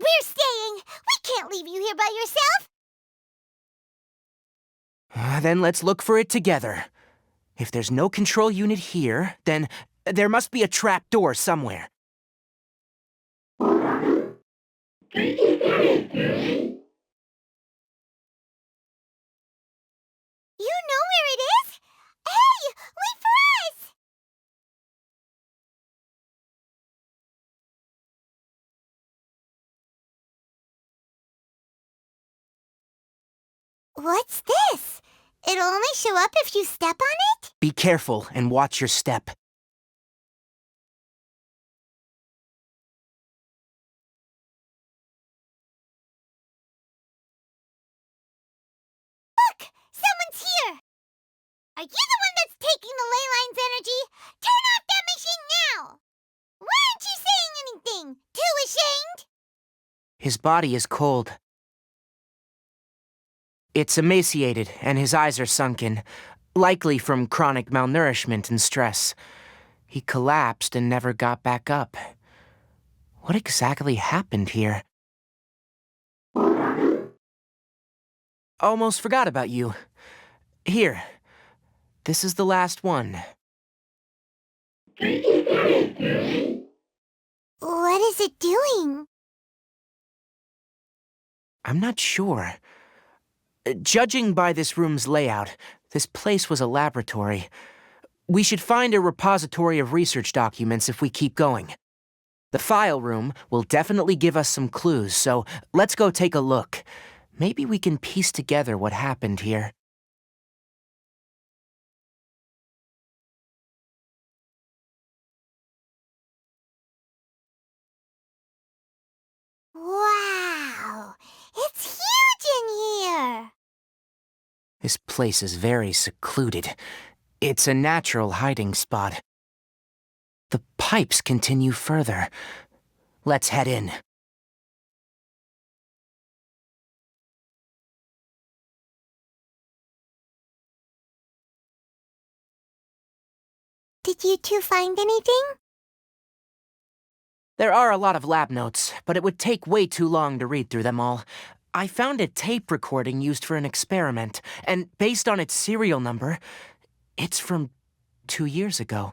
We're staying! We can't leave you here by yourself! Then let's look for it together. If there's no control unit here, then there must be a trap door somewhere. You know where it is? Hey, wait for us! What's this? It'll only show up if you step on it? Be careful and watch your step. Look! Someone's here! Are you the one that's taking the ley line's energy? Turn off that machine now! Why aren't you saying anything? Too ashamed? His body is cold. It's emaciated, and his eyes are sunken, likely from chronic malnourishment and stress. He collapsed and never got back up. What exactly happened here? Almost forgot about you. Here. This is the last one. What is it doing? I'm not sure. Judging by this room's layout, this place was a laboratory. We should find a repository of research documents if we keep going. The file room will definitely give us some clues, so let's go take a look. Maybe we can piece together what happened here. Wow! It's huge in here! This place is very secluded. It's a natural hiding spot. The pipes continue further. Let's head in. Did you two find anything? There are a lot of lab notes, but it would take way too long to read through them all. I found a tape recording used for an experiment, and based on its serial number, it's from 2 years ago.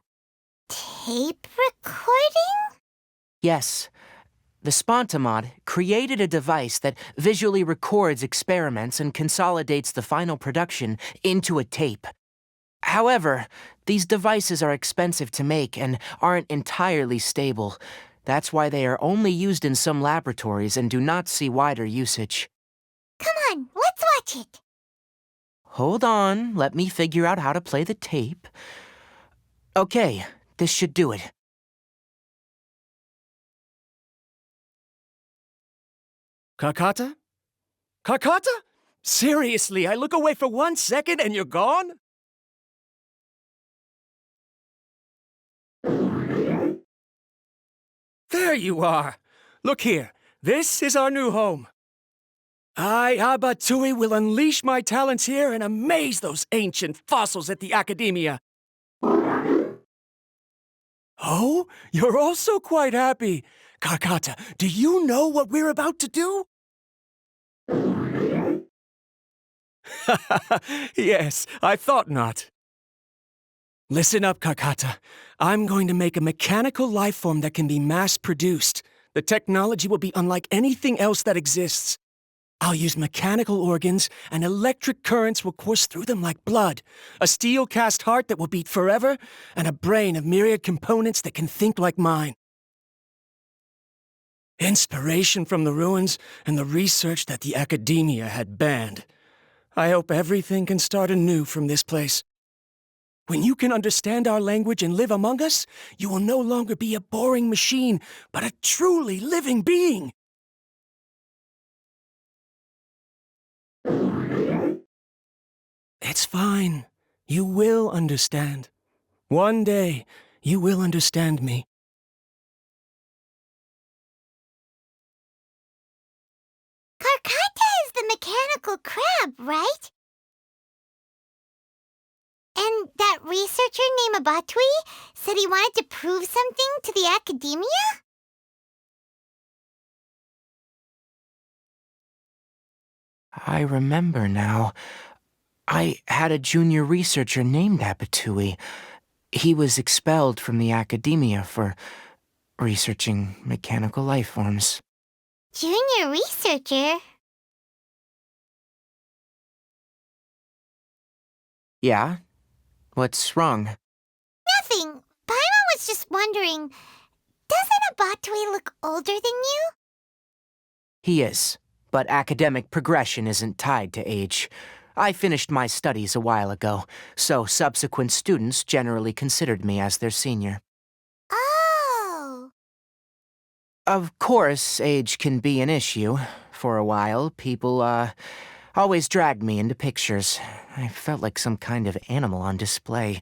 Tape recording? Yes. The Spontamod created a device that visually records experiments and consolidates the final production into a tape. However, these devices are expensive to make and aren't entirely stable. That's why they are only used in some laboratories and do not see wider usage. Come on, let's watch it. Hold on, let me figure out how to play the tape. Okay, this should do it. Kakata? Kakata? Seriously, I look away for 1 second and you're gone? There you are. Look here. This is our new home. I, Abatsui, will unleash my talents here and amaze those ancient fossils at the Academia. Oh, you're also quite happy. Kakata, do you know what we're about to do? Yes, I thought not. Listen up, Karkata. I'm going to make a mechanical life form that can be mass-produced. The technology will be unlike anything else that exists. I'll use mechanical organs, and electric currents will course through them like blood, a steel-cast heart that will beat forever, and a brain of myriad components that can think like mine. Inspiration from the ruins and the research that the academia had banned. I hope everything can start anew from this place. When you can understand our language and live among us, you will no longer be a boring machine, but a truly living being. It's fine. You will understand. One day, you will understand me. Karkata is the mechanical crab, right? And that researcher named Abatui said he wanted to prove something to the academia? I remember now. I had a junior researcher named Abatui. He was expelled from the academia for researching mechanical life forms. Junior researcher? Yeah? What's wrong? Nothing. Paimon was just wondering, doesn't Abatui look older than you? He is, but academic progression isn't tied to age. I finished my studies a while ago, so subsequent students generally considered me as their senior. Oh. Of course, age can be an issue. For a while, people, always dragged me into pictures. I felt like some kind of animal on display.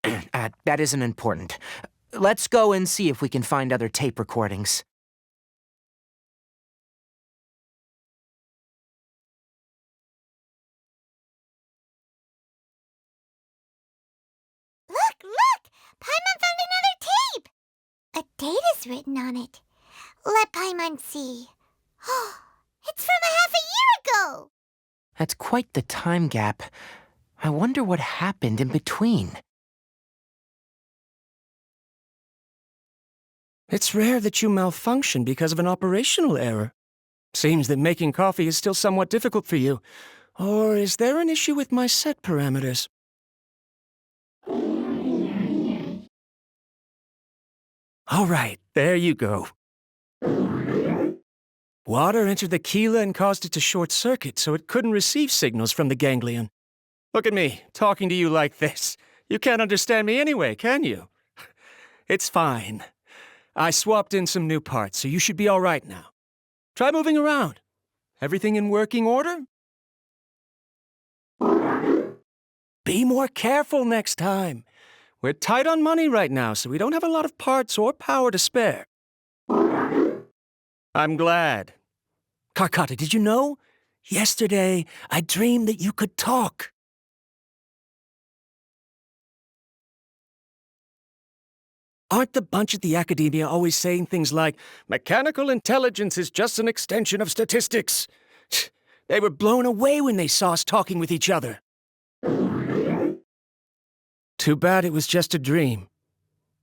That isn't important. Let's go and see if we can find other tape recordings. Look! Paimon found another tape! A date is written on it. Let Paimon see. Oh, it's from a half a year ago! That's quite the time gap. I wonder what happened in between. It's rare that you malfunction because of an operational error. Seems that making coffee is still somewhat difficult for you. Or is there an issue with my set parameters? All right, there you go. Water entered the chela and caused it to short-circuit, so it couldn't receive signals from the ganglion. Look at me, talking to you like this. You can't understand me anyway, can you? It's fine. I swapped in some new parts, so you should be all right now. Try moving around. Everything in working order? Be more careful next time. We're tight on money right now, so we don't have a lot of parts or power to spare. I'm glad. Karkata, did you know? Yesterday, I dreamed that you could talk. Aren't the bunch at the academia always saying things like, mechanical intelligence is just an extension of statistics? They were blown away when they saw us talking with each other. Too bad it was just a dream.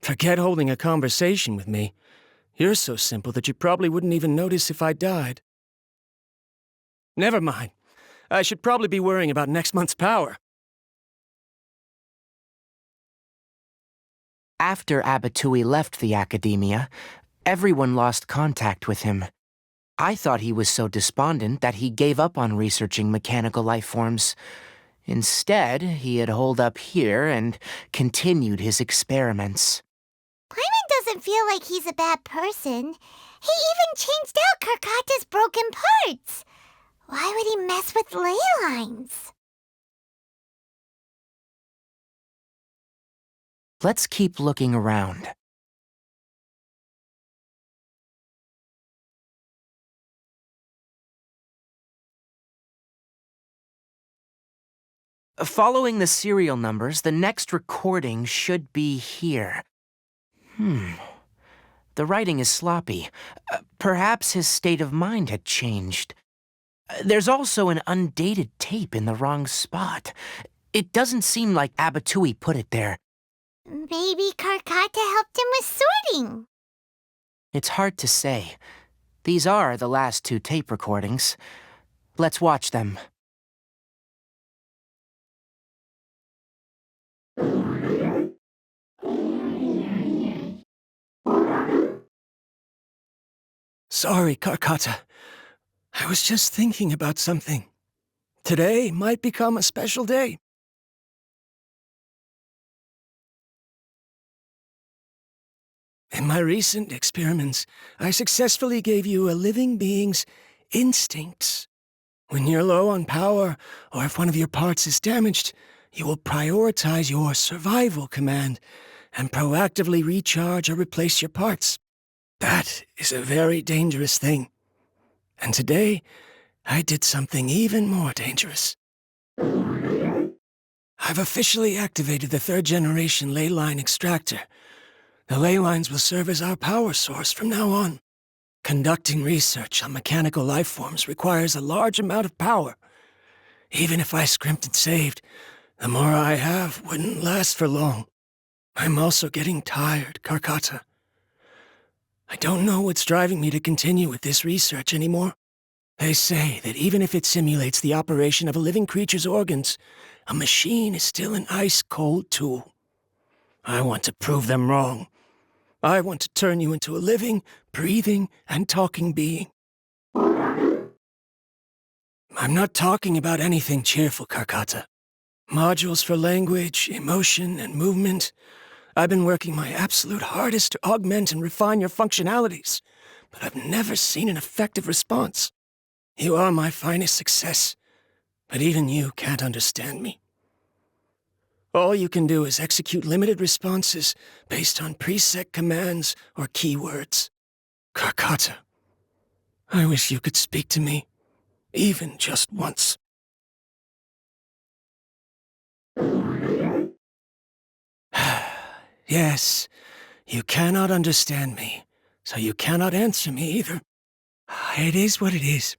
Forget holding a conversation with me. You're so simple that you probably wouldn't even notice if I died. Never mind. I should probably be worrying about next month's power. After Abatui left the academia, everyone lost contact with him. I thought he was so despondent that he gave up on researching mechanical life forms. Instead, he had holed up here and continued his experiments. Paimon doesn't feel like he's a bad person. He even changed out Karkata's broken parts. Why would he mess with ley lines? Let's keep looking around. Following the serial numbers, the next recording should be here. The writing is sloppy. Perhaps his state of mind had changed. There's also an undated tape in the wrong spot. It doesn't seem like Abatui put it there. Maybe Karkata helped him with sorting. It's hard to say. These are the last 2 tape recordings. Let's watch them. Sorry, Karkata. I was just thinking about something. Today might become a special day. In my recent experiments, I successfully gave you a living being's instincts. When you're low on power, or if one of your parts is damaged, you will prioritize your survival command and proactively recharge or replace your parts. That is a very dangerous thing. And today, I did something even more dangerous. I've officially activated the 3rd generation ley line extractor. The ley lines will serve as our power source from now on. Conducting research on mechanical life forms requires a large amount of power. Even if I scrimped and saved, the more I have wouldn't last for long. I'm also getting tired, Karkata. I don't know what's driving me to continue with this research anymore. They say that even if it simulates the operation of a living creature's organs, a machine is still an ice-cold tool. I want to prove them wrong. I want to turn you into a living, breathing, and talking being. I'm not talking about anything cheerful, Karkata. Modules for language, emotion, and movement. I've been working my absolute hardest to augment and refine your functionalities, but I've never seen an effective response. You are my finest success, but even you can't understand me. All you can do is execute limited responses based on preset commands or keywords. Karkata, I wish you could speak to me, even just once. Yes, you cannot understand me, so you cannot answer me either. It is what it is.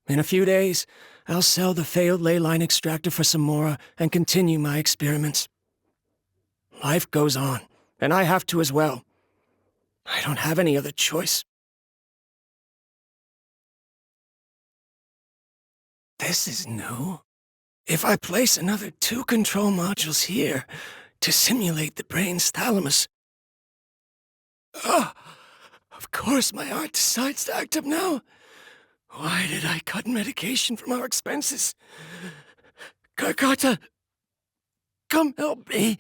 In a few days, I'll sell the failed ley line extractor for some more and continue my experiments. Life goes on, and I have to as well. I don't have any other choice. This is new. If I place another 2 control modules here to simulate the brain's thalamus... Of course my heart decides to act up now. Why did I cut medication from our expenses? Karkata, come help me.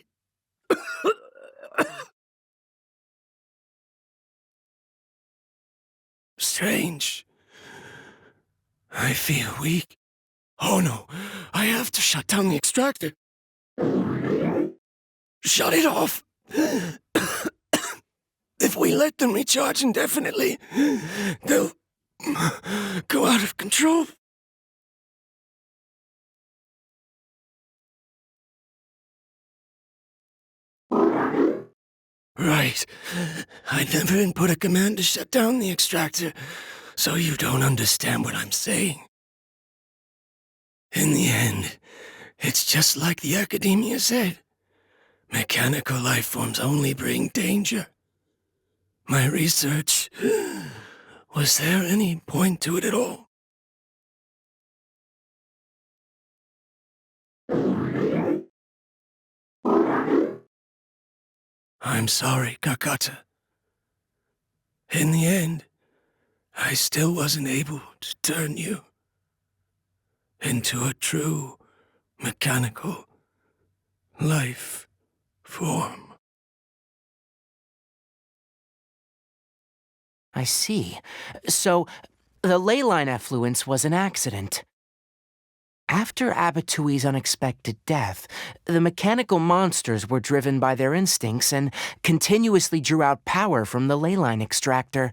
Strange. I feel weak. Oh no, I have to shut down the extractor. Shut it off. If we let them recharge indefinitely, they'll go out of control. Right. I never input a command to shut down the extractor, so you don't understand what I'm saying. In the end, it's just like the academia said. Mechanical life forms only bring danger. My research... Was there any point to it at all? I'm sorry, Karkata. In the end, I still wasn't able to turn you into a true mechanical life form. I see. So, the ley line effluence was an accident. After Abatui's unexpected death, the mechanical monsters were driven by their instincts and continuously drew out power from the ley line extractor.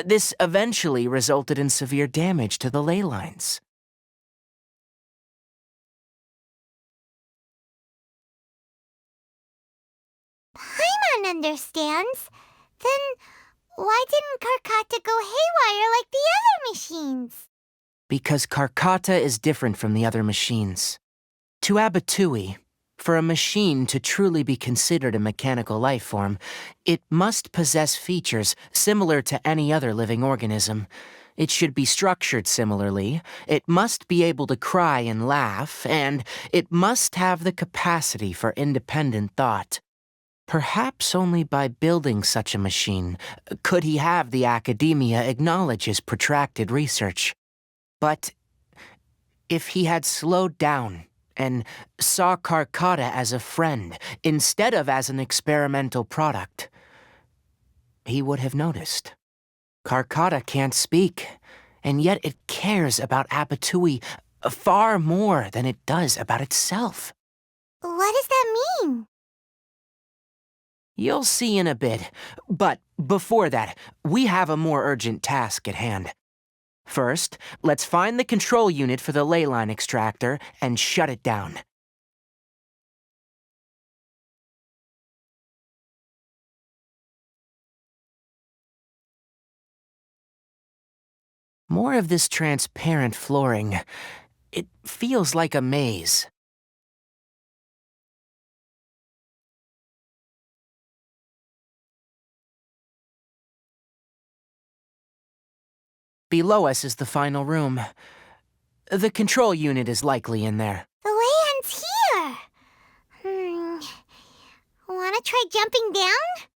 This eventually resulted in severe damage to the ley lines. Paimon understands. Then why didn't Karkata go haywire like the other machines? Because Karkata is different from the other machines. To Abatui, for a machine to truly be considered a mechanical life form, it must possess features similar to any other living organism. It should be structured similarly, it must be able to cry and laugh, and it must have the capacity for independent thought. Perhaps only by building such a machine could he have the academia acknowledge his protracted research. But if he had slowed down and saw Karkata as a friend instead of as an experimental product, he would have noticed. Karkata can't speak, and yet it cares about Abatui far more than it does about itself. What does that mean? You'll see in a bit, but before that, we have a more urgent task at hand. First, let's find the control unit for the ley line extractor and shut it down. More of this transparent flooring. It feels like a maze. Below us is the final room. The control unit is likely in there. The land's here. Wanna try jumping down?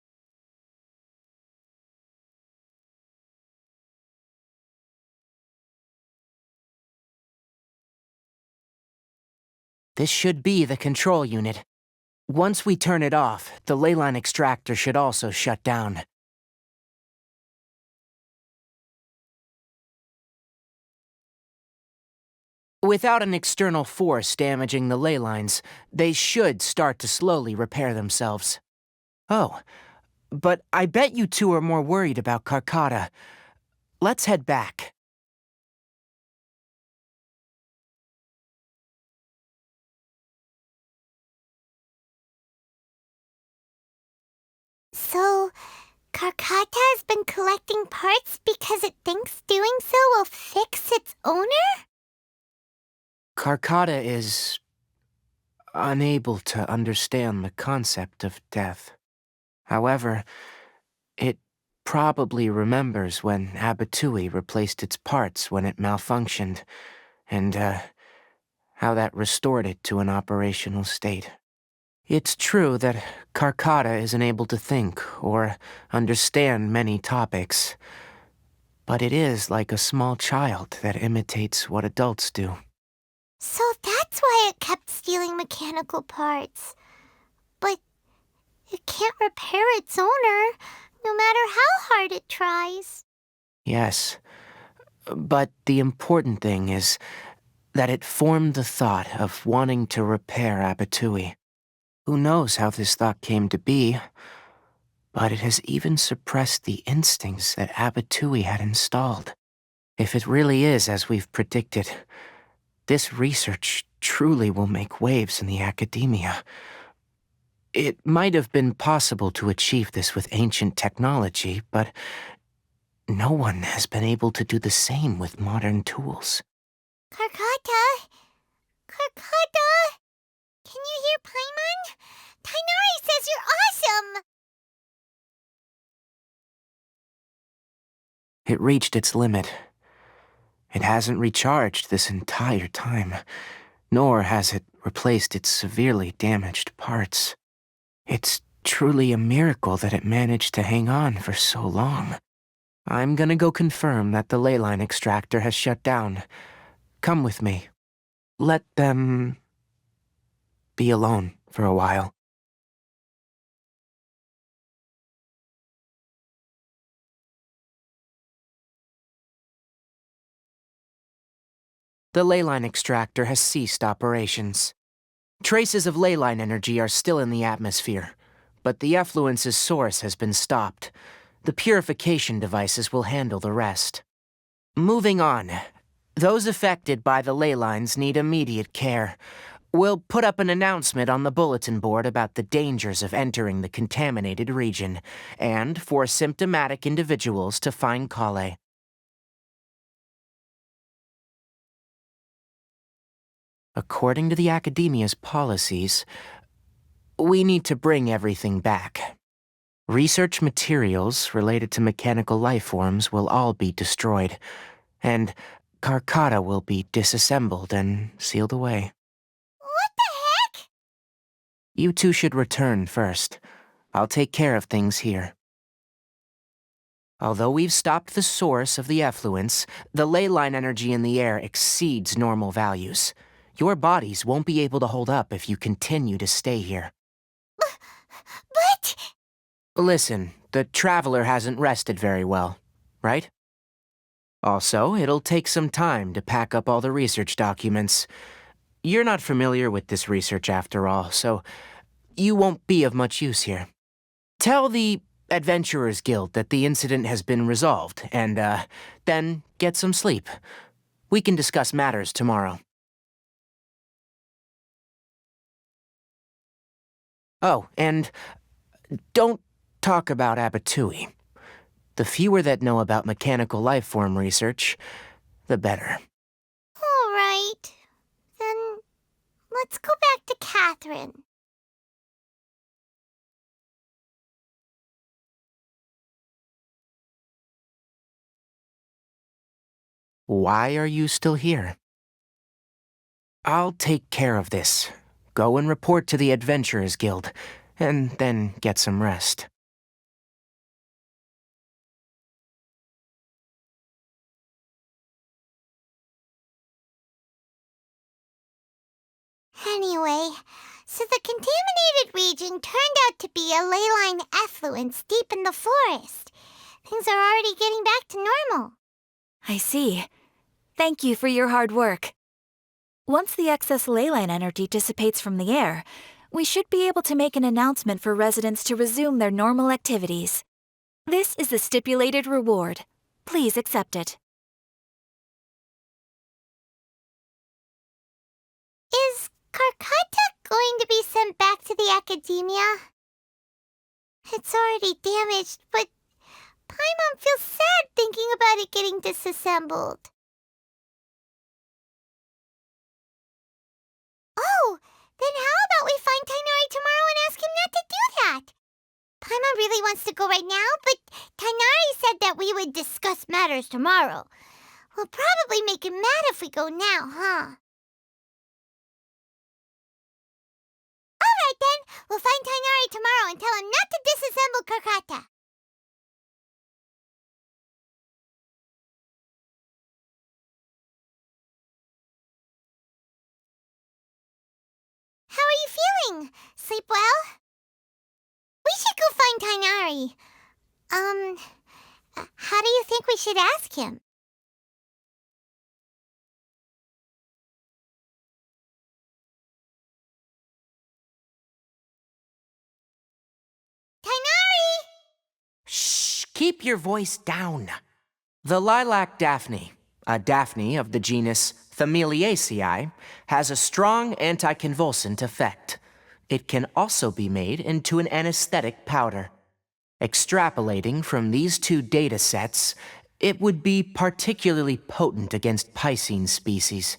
This should be the control unit. Once we turn it off, the ley line extractor should also shut down. Without an external force damaging the ley lines, they should start to slowly repair themselves. Oh, but I bet you two are more worried about Karkata. Let's head back. So, Karkata has been collecting parts because it thinks doing so will fix its owner? Karkata is unable to understand the concept of death. However, it probably remembers when Abatui replaced its parts when it malfunctioned, and how that restored it to an operational state. It's true that Karkata isn't able to think or understand many topics, but it is like a small child that imitates what adults do. So that's why it kept stealing mechanical parts. But it can't repair its owner, no matter how hard it tries. Yes, but the important thing is that it formed the thought of wanting to repair Abatui. Who knows how this thought came to be, but it has even suppressed the instincts that Abatui had installed. If it really is as we've predicted, this research truly will make waves in the academia. It might have been possible to achieve this with ancient technology, but no one has been able to do the same with modern tools. Karkata? Karkata? Can you hear Paimon? Tighnari says you're awesome! It reached its limit. It hasn't recharged this entire time, nor has it replaced its severely damaged parts. It's truly a miracle that it managed to hang on for so long. I'm gonna go confirm that the ley line extractor has shut down. Come with me. Let them be alone for a while. The ley line extractor has ceased operations. Traces of ley line energy are still in the atmosphere, but the effluence's source has been stopped. The purification devices will handle the rest. Moving on. Those affected by the ley lines need immediate care. We'll put up an announcement on the bulletin board about the dangers of entering the contaminated region, and for symptomatic individuals to find Kale. According to the Academia's policies, we need to bring everything back. Research materials related to mechanical life forms will all be destroyed, and Karkata will be disassembled and sealed away. What the heck? You two should return first. I'll take care of things here. Although we've stopped the source of the effluence, the ley line energy in the air exceeds normal values. Your bodies won't be able to hold up if you continue to stay here. But... Listen, the Traveler hasn't rested very well, right? Also, it'll take some time to pack up all the research documents. You're not familiar with this research after all, so you won't be of much use here. Tell the Adventurers Guild that the incident has been resolved, and, then get some sleep. We can discuss matters tomorrow. Oh, and don't talk about Abatui. The fewer that know about mechanical life form research, the better. All right. Then let's go back to Catherine. Why are you still here? I'll take care of this. Go and report to the Adventurers Guild, and then get some rest. Anyway, so the contaminated region turned out to be a ley line effluence deep in the forest. Things are already getting back to normal. I see. Thank you for your hard work. Once the excess ley line energy dissipates from the air, we should be able to make an announcement for residents to resume their normal activities. This is the stipulated reward. Please accept it. Is Karkata going to be sent back to the Academia? It's already damaged, but Paimon feels sad thinking about it getting disassembled. Oh, then how about we find Tighnari tomorrow and ask him not to do that? Paimon really wants to go right now, but Tighnari said that we would discuss matters tomorrow. We'll probably make him mad if we go now, huh? Alright then, we'll find Tighnari tomorrow and tell him not to disassemble Karkata. How are you feeling? Sleep well? We should go find Tighnari. How do you think we should ask him? Tighnari! Shh! Keep your voice down. The lilac daphne, a daphne of the genus Thameliaceae, has a strong anticonvulsant effect. It can also be made into an anesthetic powder. Extrapolating from these two data sets, it would be particularly potent against Piscine species.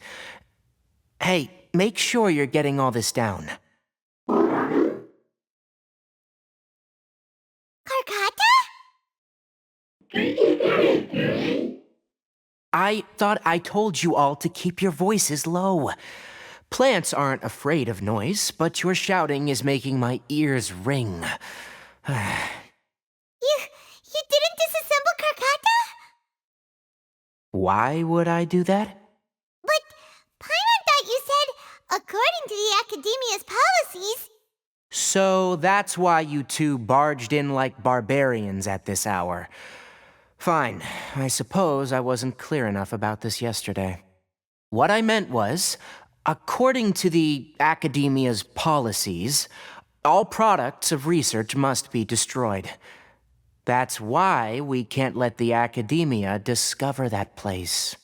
Hey, make sure you're getting all this down. Karkata? I thought I told you all to keep your voices low. Plants aren't afraid of noise, but your shouting is making my ears ring. You didn't disassemble Karkata? Why would I do that? But Paimon thought you said, according to the Academia's policies... So that's why you two barged in like barbarians at this hour. Fine, I suppose I wasn't clear enough about this yesterday. What I meant was, according to the Academia's policies, all products of research must be destroyed. That's why we can't let the Academia discover that place.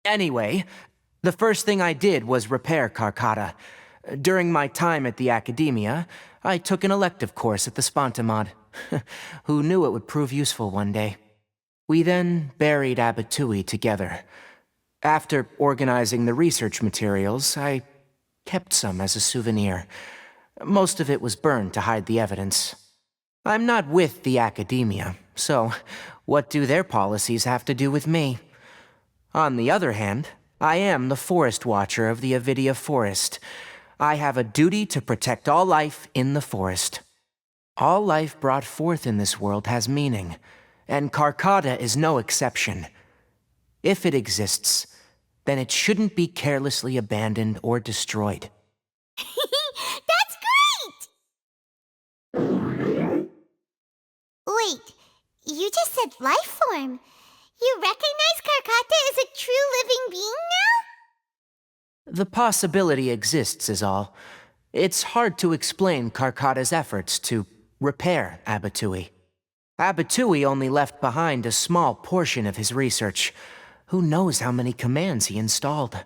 Anyway, the first thing I did was repair Karkata. During my time at the Academia, I took an elective course at the Spontamod. Who knew it would prove useful one day? We then buried Abatui together. After organizing the research materials, I kept some as a souvenir. Most of it was burned to hide the evidence. I'm not with the academia, so what do their policies have to do with me? On the other hand, I am the Forest Watcher of the Avidia Forest. I have a duty to protect all life in the forest. All life brought forth in this world has meaning, and Karkata is no exception. If it exists, then it shouldn't be carelessly abandoned or destroyed. That's great! Wait, you just said life form. You recognize Karkata as a true living being now? The possibility exists is all. It's hard to explain Karkata's efforts to repair Abatui. Abatui only left behind a small portion of his research. Who knows how many commands he installed?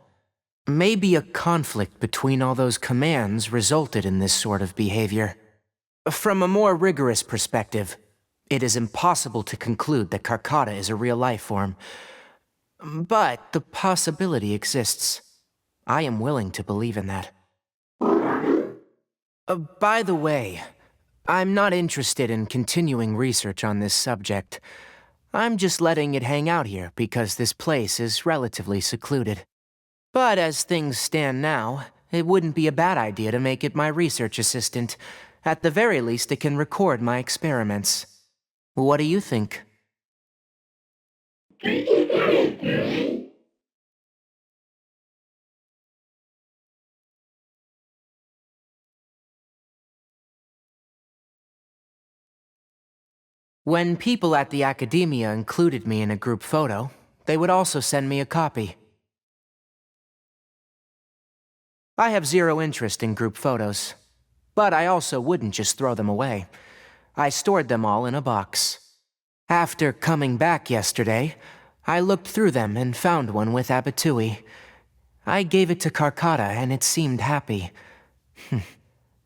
Maybe a conflict between all those commands resulted in this sort of behavior. From a more rigorous perspective, it is impossible to conclude that Karkata is a real life form. But the possibility exists. I am willing to believe in that. By the way, I'm not interested in continuing research on this subject. I'm just letting it hang out here because this place is relatively secluded. But as things stand now, it wouldn't be a bad idea to make it my research assistant. At the very least, it can record my experiments. What do you think? When people at the academia included me in a group photo, they would also send me a copy. I have zero interest in group photos, but I also wouldn't just throw them away. I stored them all in a box. After coming back yesterday, I looked through them and found one with Abatui. I gave it to Karkata and it seemed happy.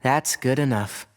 That's good enough.